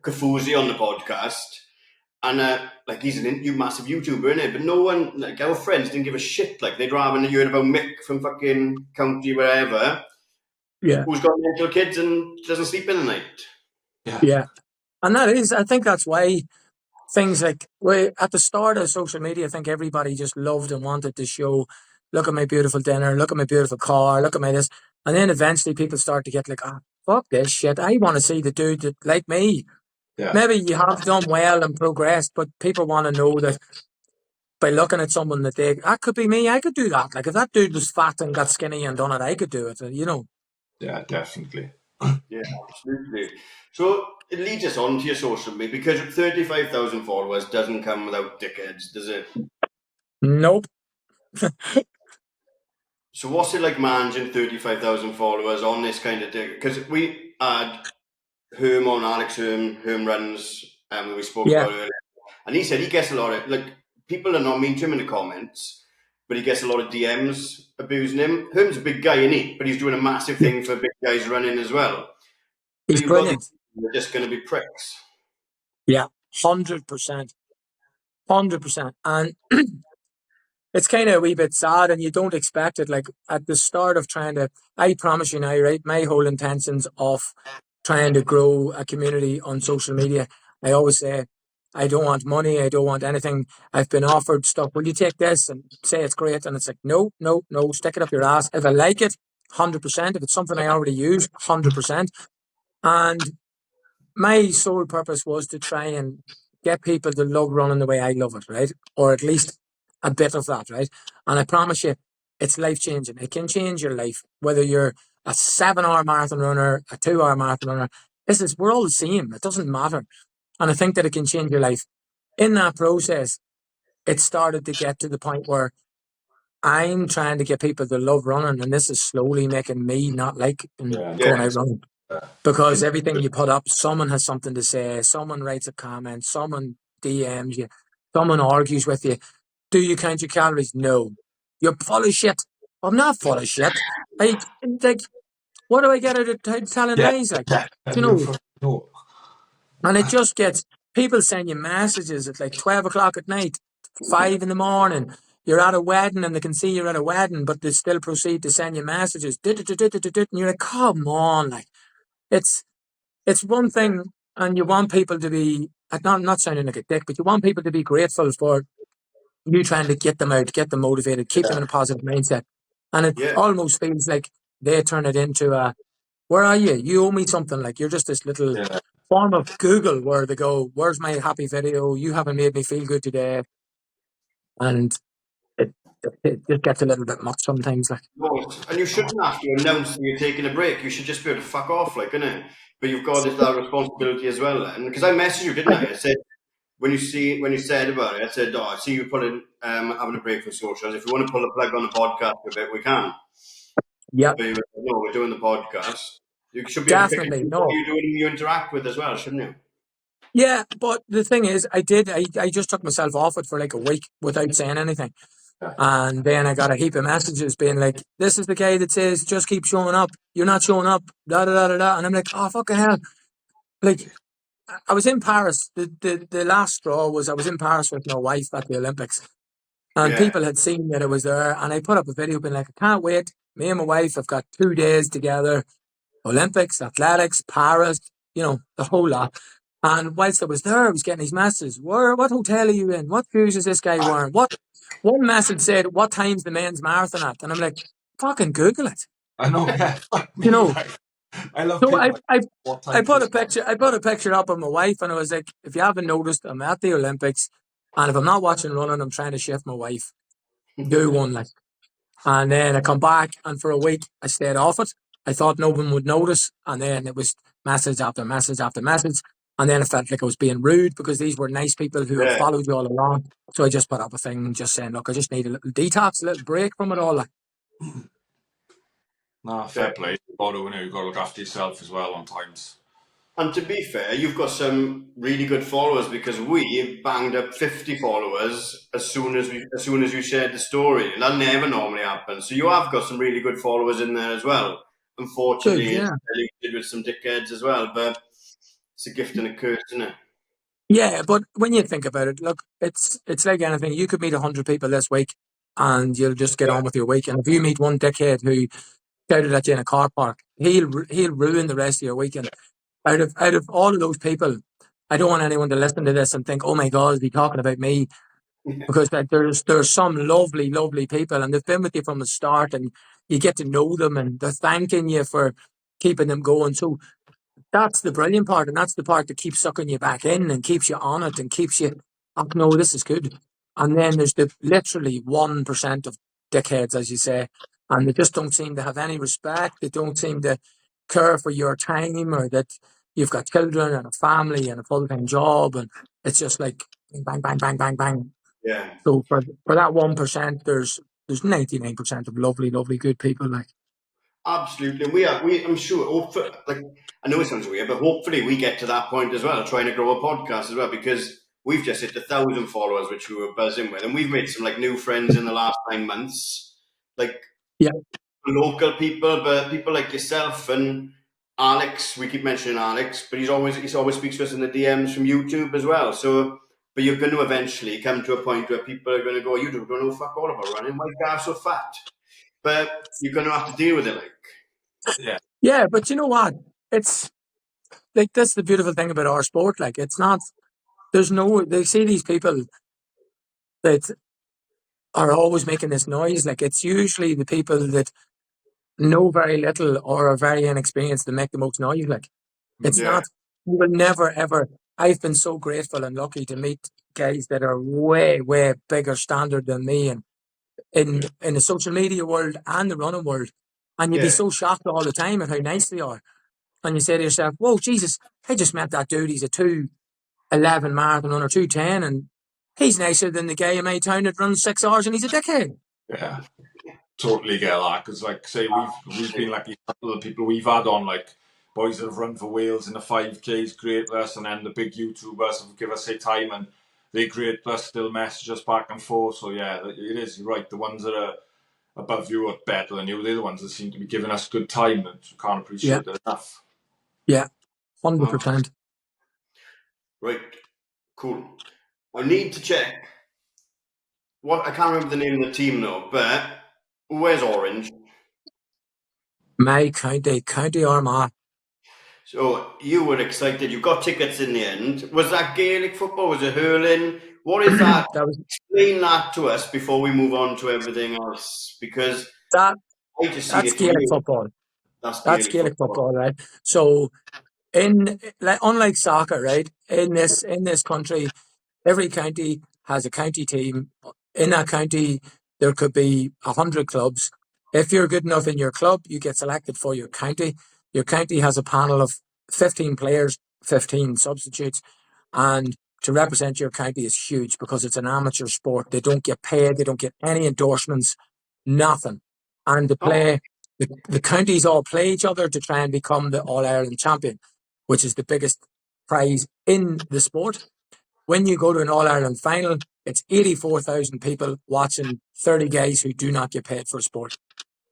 Kafuzi on the podcast. And like he's a massive YouTuber, innit? But no one, like our friends, didn't give a shit. Like they'd rather hear about Mick from fucking County wherever, Yeah. who's got mental kids and doesn't sleep in the night. Yeah. And I think that's why things like, at the start of social media, I think everybody just loved and wanted to show, look at my beautiful dinner, look at my beautiful car, look at my this. And then eventually people start to get like, fuck this shit. I want to see the dude that, like me. Yeah. Maybe you have done well and progressed, but people want to know that by looking at someone that could be me, I could do that. Like if that dude was fat and got skinny and done it, I could do it, Yeah, definitely. Yeah, absolutely. So it leads us on to your social media because 35,000 followers doesn't come without dickheads, does it? Nope. So what's it like managing 35,000 followers on this kind of thing? Because we had Herm on, Alex Herm runs, we spoke Yeah. about earlier. And he said he gets a lot of, like, people are not mean to him in the comments, but he gets a lot of DMs abusing him. Herm's a big guy, isn't he? But he's doing a massive thing for big guys running as well. He's But you've got brilliant. these people that are just going to be pricks. Yeah. 100%. 100%. And it's kind of a wee bit sad and you don't expect it. Like at the start of I promise you now, right? My whole intentions of trying to grow a community on social media, I always say, I don't want money. I don't want anything. I've been offered stuff. Will you take this and say it's great? And it's like, no, no, no, stick it up your ass. If I like it, 100%. If it's something I already use, 100%. And my sole purpose was to try and get people to love running the way I love it, right? Or at least a bit of that, right? And I promise you, it's life changing. It can change your life, whether you're a 7 hour marathon runner, a 2 hour marathon runner. We're all the same. It doesn't matter. And I think that it can change your life. In that process, it started to get to the point where I'm trying to get people to love running, and this is slowly making me not like going out running. Because everything you put up, someone has something to say, someone writes a comment, someone DMs you, someone argues with you. Do you count your calories? No. You're full of shit. I'm not full of shit. I like, what do I get out of telling Yeah, lies? Like, yeah. you No, know, no. and it just gets people send you messages at like 12 o'clock at night, 5 in the morning. You're at a wedding and they can see you're at a wedding, but they still proceed to send you messages. And you're like, come on, like it's it's one thing, and you want people to be not sounding like a dick, but you want people to be grateful for you trying to get them out, get them motivated, keep them in a positive mindset. And it Yeah. almost feels like they turn it into a, where are you? You owe me something. Like you're just this little Yeah. form of Google where they go, where's my happy video? You haven't made me feel good today. And it, it just gets a little bit much sometimes. Like, No, and you shouldn't have to announce that you're taking a break. You should just be able to fuck off, like, innit? But you've got that responsibility as well. And because I messaged you, didn't I? I said, when you said about it, I said, "Oh, I see you putting having a break from socials. If you want to pull the plug on the podcast a bit, we can." yeah, But you were like, "No, we're doing the podcast." You should be able to pick and definitely. choose what No. you do and who you interact with as well, shouldn't you? Yeah, but the thing is, I just took myself off it for like a week without saying anything. Yeah. And then I got a heap of messages being like, this is the guy that says, just keep showing up. You're not showing up. Da da da da da. And I'm like, oh, fucking hell. Like, I was in Paris. The last straw was I was in Paris with my wife at the Olympics. And Yeah, people had seen that I was there. And I put up a video being like, I can't wait. Me and my wife have got 2 days together. Olympics, athletics, Paris, the whole lot. And whilst I was there, I was getting these messages. What hotel are you in? What shoes is this guy wearing? What One message said, what time's the men's marathon at? And I'm like, fucking Google it. I know, yeah. Fuck You me, know. like, I love So people I like, I what I time's put a this one? picture I put a picture up of my wife and I was like, if you haven't noticed, I'm at the Olympics and if I'm not watching running, I'm trying to shift my wife. Do one like. And then I come back, and for a week I stayed off it. I thought no one would notice, and then it was message after message after message. And then I felt like I was being rude because these were nice people who have yeah. followed you all along. So I just put up a thing just saying, look, I just need a little detox, a little break from it all. Like, Nah, fair play. You've got to look after yourself as well on times. And to be fair, you've got some really good followers because we banged up 50 followers as soon as you shared the story, and that never normally happens. So you have got some really good followers in there as well. good, Unfortunately, it's yeah. diluted with some dickheads as well, but it's a gift and a curse, isn't it? Yeah, but when you think about it, look, it's like anything. You could meet 100 people this week and you'll just get Yeah. on with your week. And if you meet one dickhead who shouted at you in a car park, he'll ruin the rest of your weekend. Out of all of those people, I don't want anyone to listen to this and think, "Oh my God, is he talking about me?" Because like, there's some lovely, lovely people, and they've been with you from the start, and you get to know them, and they're thanking you for keeping them going. So that's the brilliant part, and that's the part that keeps sucking you back in and keeps you on it and keeps you, oh no, this is good. And then there's the literally 1% of dickheads, as you say, and they just don't seem to have any respect. They don't seem to care for your time or that you've got children and a family and a full-time job, and it's just like bang, bang, bang, bang, bang. Yeah. So for that 1%, there's 99% of lovely, lovely, good people. Like, Absolutely. I'm sure, hopefully, like, I know it sounds weird, but hopefully we get to that point as well, trying to grow a podcast as well, because we've just hit 1,000 followers, which we were buzzing with, and we've made some like new friends in the last 9 months, like yeah, local people, but people like yourself and Alex. We keep mentioning Alex, but he's always speaks to us in the DMs from YouTube as well. So, but you're going to eventually come to a point where people are going to go, "You don't know fuck all about running. Why are you so fat?" But you're going to have to deal with it, like. Yeah. yeah. But you know what? It's like that's the beautiful thing about our sport. Like, it's not. There's no. They see these people that are always making this noise. Like, it's usually the people that know very little or are very inexperienced that make the most noise. Like, it's Yeah. not. You will never ever. I've been so grateful and lucky to meet guys that are way, way bigger standard than me, and in the social media world and the running world. And you'd be Yeah. so shocked all the time at how nice they are. And you say to yourself, whoa, Jesus, I just met that dude. He's a 2:11 marathon runner, 2:10, and he's nicer than the guy in my town that runs 6 hours and he's a dickhead. Yeah. Totally get that, because like say we've been like a couple of people we've had on, like boys that have run for Wales in the 5Ks, great us, and then the big YouTubers have give us their time and they great us, still message us back and forth. So yeah, it is, you're right, the ones that are above you or better than you. They're the ones that seem to be giving us good time and can't Yeah, appreciate it enough. yeah, Wow. 100%. Right. Cool. I need to check. I can't remember the name of the team though, but where's Orange? My County Armagh. So you were excited. You got tickets in the end. Was that Gaelic football? Was it hurling? What is that? That was Explain that to us before we move on to everything else, because that. I just seen That's it from Gaelic you. football. That's That's Gaelic Gaelic football. football, right? So unlike soccer, right? In this country, every county has a county team. In that county, there could be 100 clubs. If you're good enough in your club, you get selected for your county. Your county has a panel of 15 players, 15 substitutes, and to represent your county is huge because it's an amateur sport. They don't get paid, they don't get any endorsements, nothing. And Oh, the counties all play each other to try and become the All Ireland champion, which is the biggest prize in the sport. When you go to an All Ireland final, it's 84,000 people watching 30 guys who do not get paid for sport.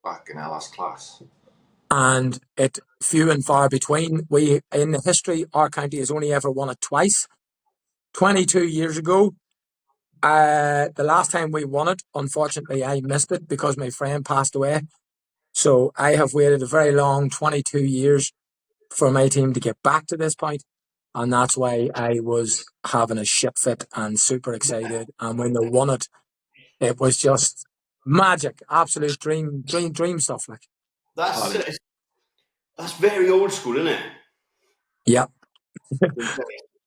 Fucking hell, that's class. And it few and far between. We, in the history, our county has only ever won it twice. 22 years ago, the last time we won it, unfortunately, I missed it because my friend passed away. So I have waited a very long 22 years for my team to get back to this point. And that's why I was having a shit fit and super excited. And when they won it, it was just magic, absolute dream stuff. Like, that's that's very old school, isn't it? yeah.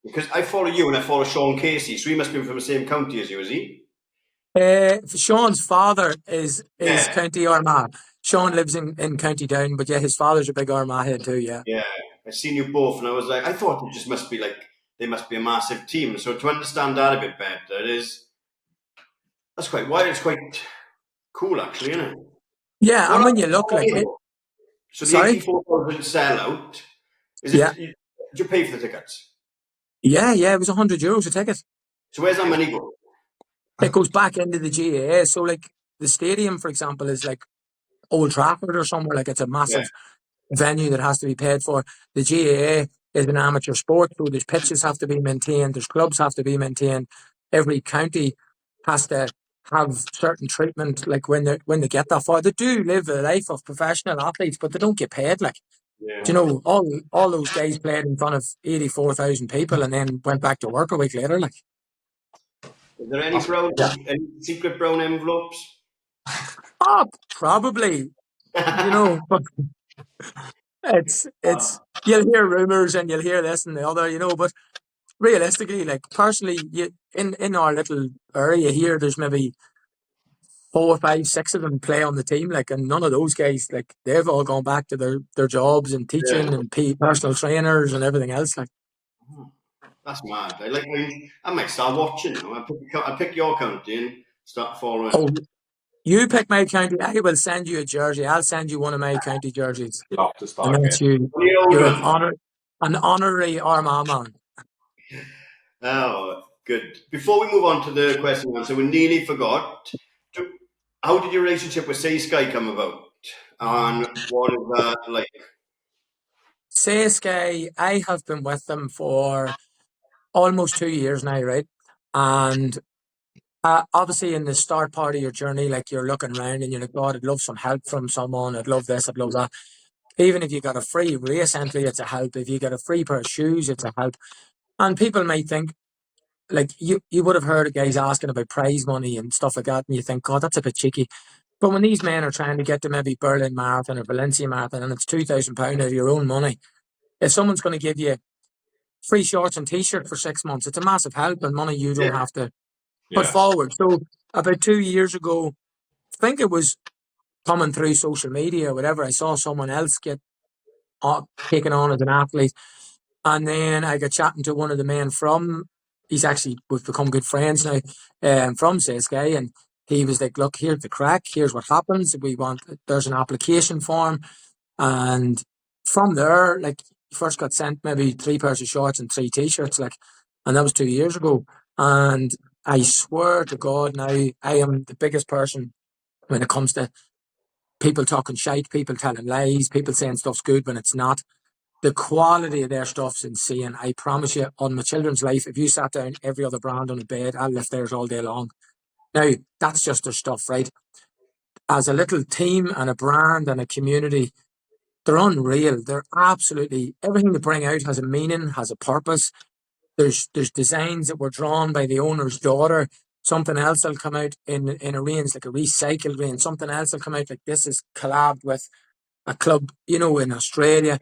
Because I follow you and I follow Sean Casey, so he must be from the same county as you, is he? Sean's father is Yeah, County Armagh. Sean lives in County Down, but yeah, his father's a big Armagh head too. Yeah. yeah. I seen you both, and I was like, I thought it just must be like they must be a massive team. So to understand that a bit better that's quite why it's quite cool, actually, isn't it? Yeah, What and are when you look like it, so the sorry, 84,000 sellout? Is yeah, it? Did you pay for the tickets? yeah, it was €100 a ticket. So where's that money go? It goes back into the GAA. So like the stadium, for example, is like Old Trafford or somewhere. Like it's a Yeah, massive venue that has to be paid for. The GAA is an amateur sport, so there's pitches have to be maintained, there's clubs have to be maintained. Every county has to have certain treatment, like when they get that far. They do live a life of professional athletes, but they don't get paid. Like, do you yeah. know, all those guys played in front of 84,000 people and then went back to work a week later. Like, Is there any That's, brown, yeah, any secret brown envelopes? oh, probably, but it's you'll hear rumors and you'll hear this and the other, but realistically, like personally, in our little area here, there's maybe four, five, six of them play on the team. Like, and none of those guys, like, they've all gone back to their jobs and Yeah. teaching and personal trainers and everything else. Like, That's mad. I might start watching now. I pick your county and start following. oh, you pick my county, I will send you a jersey. I'll send you one of my county jerseys, you'll have to and start that's getting. you. What are your old You're ones? an honorary Armagh man. Oh, good. Before we move on to the question and answer, we nearly forgot. How did your relationship with Say Sky come about? And what is that like? Say Sky, I have been with them for almost 2 years now, right? And obviously, in the start part of your journey, like you're looking around and you're like, God, I'd love some help from someone. I'd love this, I'd love that. Even if you got a free race entry, it's a help. If you get a free pair of shoes, it's a help. And people might think, like, you would have heard of guys asking about prize money and stuff like that, and you think, God, that's a bit cheeky. But when these men are trying to get to maybe Berlin Marathon or Valencia Marathon and it's £2,000 out of your own money, if someone's going to give you free shorts and t-shirt for 6 months, it's a massive help and money you don't Yeah, have to put Yeah. forward. So about 2 years ago, I think it was coming through social media or whatever, I saw someone else get taken on as an athlete. And then I got chatting to one of the men we've become good friends now, from CSK. And he was like, look, here's the crack. Here's what happens. There's an application form. And from there, like, first got sent maybe 3 pairs of shorts and 3 t-shirts, like, and that was 2 years ago. And I swear to God now, I am the biggest person when it comes to people talking shite, people telling lies, people saying stuff's good when it's not. The quality of their stuff's insane. I promise you, on my children's life, if you sat down every other brand on a bed, I'll lift theirs all day long. Now, that's just their stuff, right? As a little team and a brand and a community, they're unreal. They're absolutely, everything they bring out has a meaning, has a purpose. There's designs that were drawn by the owner's daughter. Something else will come out in a range, like a recycled range. Something else will come out like this is collabed with a club, in Australia.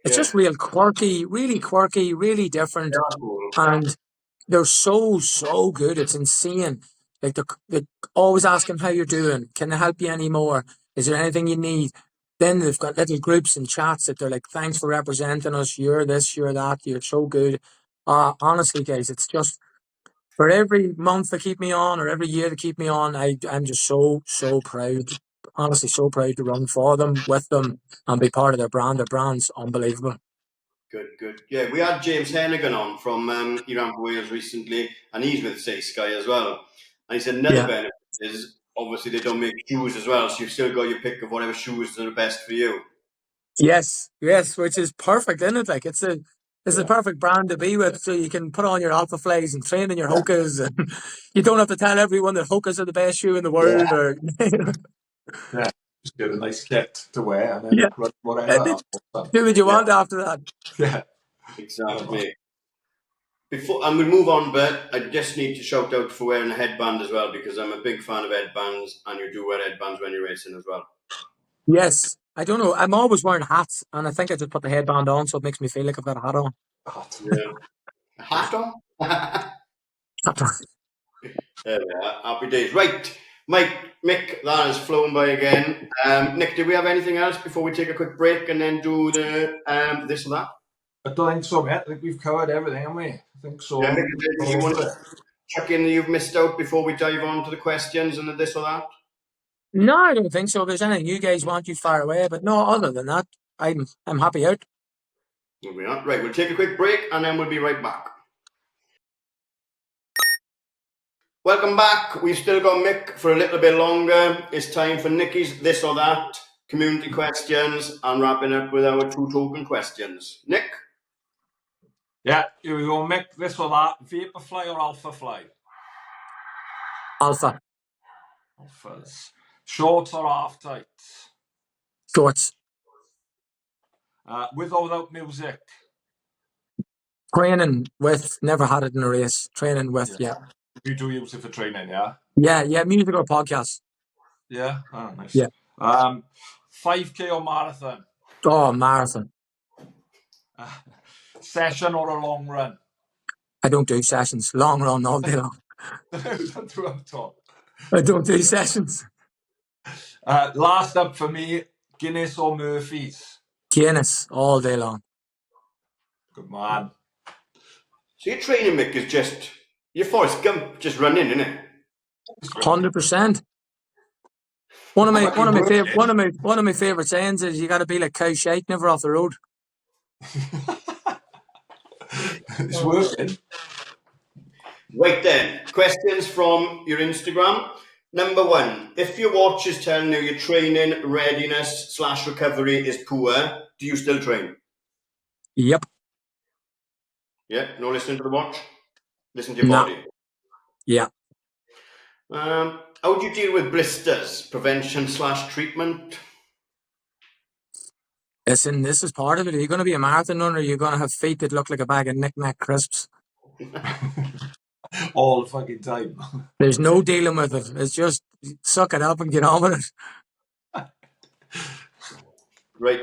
It's Yeah. just real quirky, really different. Yeah, cool. And they're so good. It's insane. Like they're always asking how you're doing. Can I help you anymore? Is there anything you need? Then they've got little groups and chats that they're like, thanks for representing us. You're this, you're that. You're so good. Honestly, guys, it's just for every month they keep me on or every year they keep me on. I'm just so proud. Honestly, so proud to run for them, with them, and be part of their brand. Their brand's unbelievable. Good. Yeah, we had James Hennigan on from Iran Wales recently, and he's with Say Sky as well. And he said another benefit is obviously they don't make shoes as well, so you've still got your pick of whatever shoes that are best for you. Yes, which is perfect, isn't it? Like it's the perfect brand to be with, so you can put on your Alpha Flies and train in your Hokas, and you don't have to tell everyone that Hokas are the best shoe in the world. Or Yeah, just get a nice kit to wear and then run whatever. Do what you want after that. Yeah, exactly. And we'll move on, but I just need to shout out for wearing a headband as well, because I'm a big fan of headbands, and you do wear headbands when you're racing as well. Yes, I don't know. I'm always wearing hats, and I think I just put the headband on, so it makes me feel like I've got a hat on. Yeah. A hat on? There we are. Happy days. Right, Mick, that has flown by again. Nick, do we have anything else before we take a quick break and then do the this or that? I don't think so, mate. I think we've covered everything, haven't we? I think so. Yeah, Mick, you want to check in that you've missed out before we dive on to the questions and the this or that? No, I don't think so. If there's anything you guys want, you fire away. But no, other than that, I'm happy out. Moving on. Right, we'll take a quick break and then we'll be right back. Welcome back. We've still got Mick for a little bit longer. It's time for Nicky's this or that, community questions, and wrapping up with our 2 token questions. Nick? Yeah, here we go, Mick. This or that, Vaporfly or Alpha Fly? Alpha. Alphas. Shorts or half tights? Shorts. With or without music? Training with, never had it in a race. Training with, yeah. You do use it for training, yeah? Yeah, music or podcast. Yeah? Oh, nice. Yeah. 5K or marathon? Oh, marathon. Session or a long run? I don't do sessions. Long run all day long. I don't do sessions. Last up for me, Guinness or Murphy's? Guinness all day long. Good man. So your training, Mick, is just your Forrest Gump just running, isn't it? 100%. One of my favorite sayings is you got to be like cow shite, never off the road. It's working. Right then, questions from your Instagram. Number 1, if your watch is telling you your training readiness / recovery is poor, do you still train? Yep. Yeah, no listening to the watch? Listen to your body? Yeah. How do you deal with blisters? Prevention / treatment? Listen, this is part of it. Are you going to be a marathon runner? You're going to have feet that look like a bag of knick-knack crisps. All the fucking time. There's no dealing with it. It's just suck it up and get on with it. Right.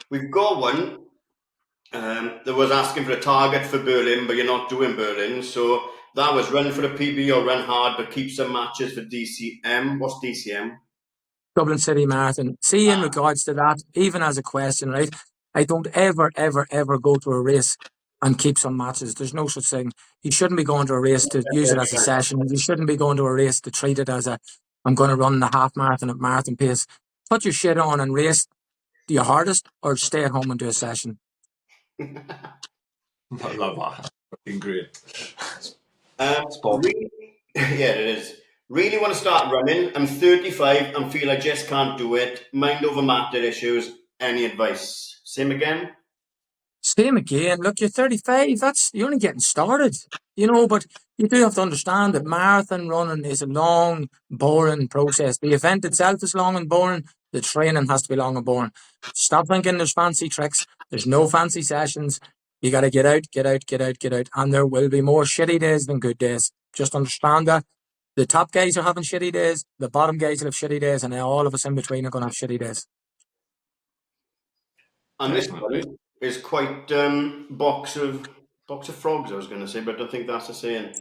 We've got one that was asking for a target for Berlin, but you're not doing Berlin. So that was run for a PB or run hard, but keep some matches for DCM. What's DCM? Dublin City Marathon. See, in regards to that, even as a question, right? I don't ever go to a race and keep some matches. There's no such thing. You shouldn't be going to a race to use it as a session. You shouldn't be going to a race to treat it as I'm going to run the half marathon at marathon pace. Put your shit on and race your hardest, or stay at home and do a session. I love that. Fucking great. Yeah, it is. Really want to start running. I'm 35 and feel I just can't do it. Mind over matter issues. Any advice? Same again? Same again. Look, you're 35. You're only getting started, but you do have to understand that marathon running is a long, boring process. The event itself is long and boring. The training has to be long and boring. Stop thinking there's fancy tricks. There's no fancy sessions. You got to get out, get out, get out, get out. And there will be more shitty days than good days. Just understand that. The top guys are having shitty days. The bottom guys will have shitty days. And all of us in between are going to have shitty days. And this Definitely. one is quite box of frogs, I was going to say, but I don't think that's a saying.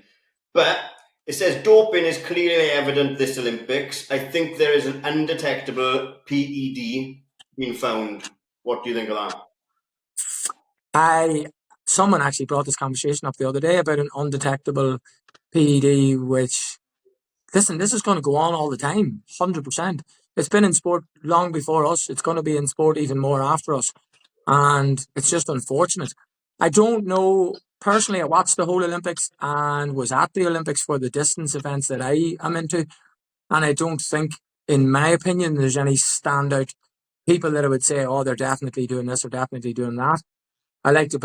But it says doping is clearly evident this Olympics. I think there is an undetectable PED being found. What do you think of that? Someone actually brought this conversation up the other day about an undetectable PED, which, listen, this is going to go on all the time, 100%. It's been in sport long before us. It's going to be in sport even more after us. And it's just unfortunate. I don't know. Personally, I watched the whole Olympics and was at the Olympics for the distance events that I am into. And I don't think, in my opinion, there's any standout people that I would say, oh, they're definitely doing this or definitely doing that. I like to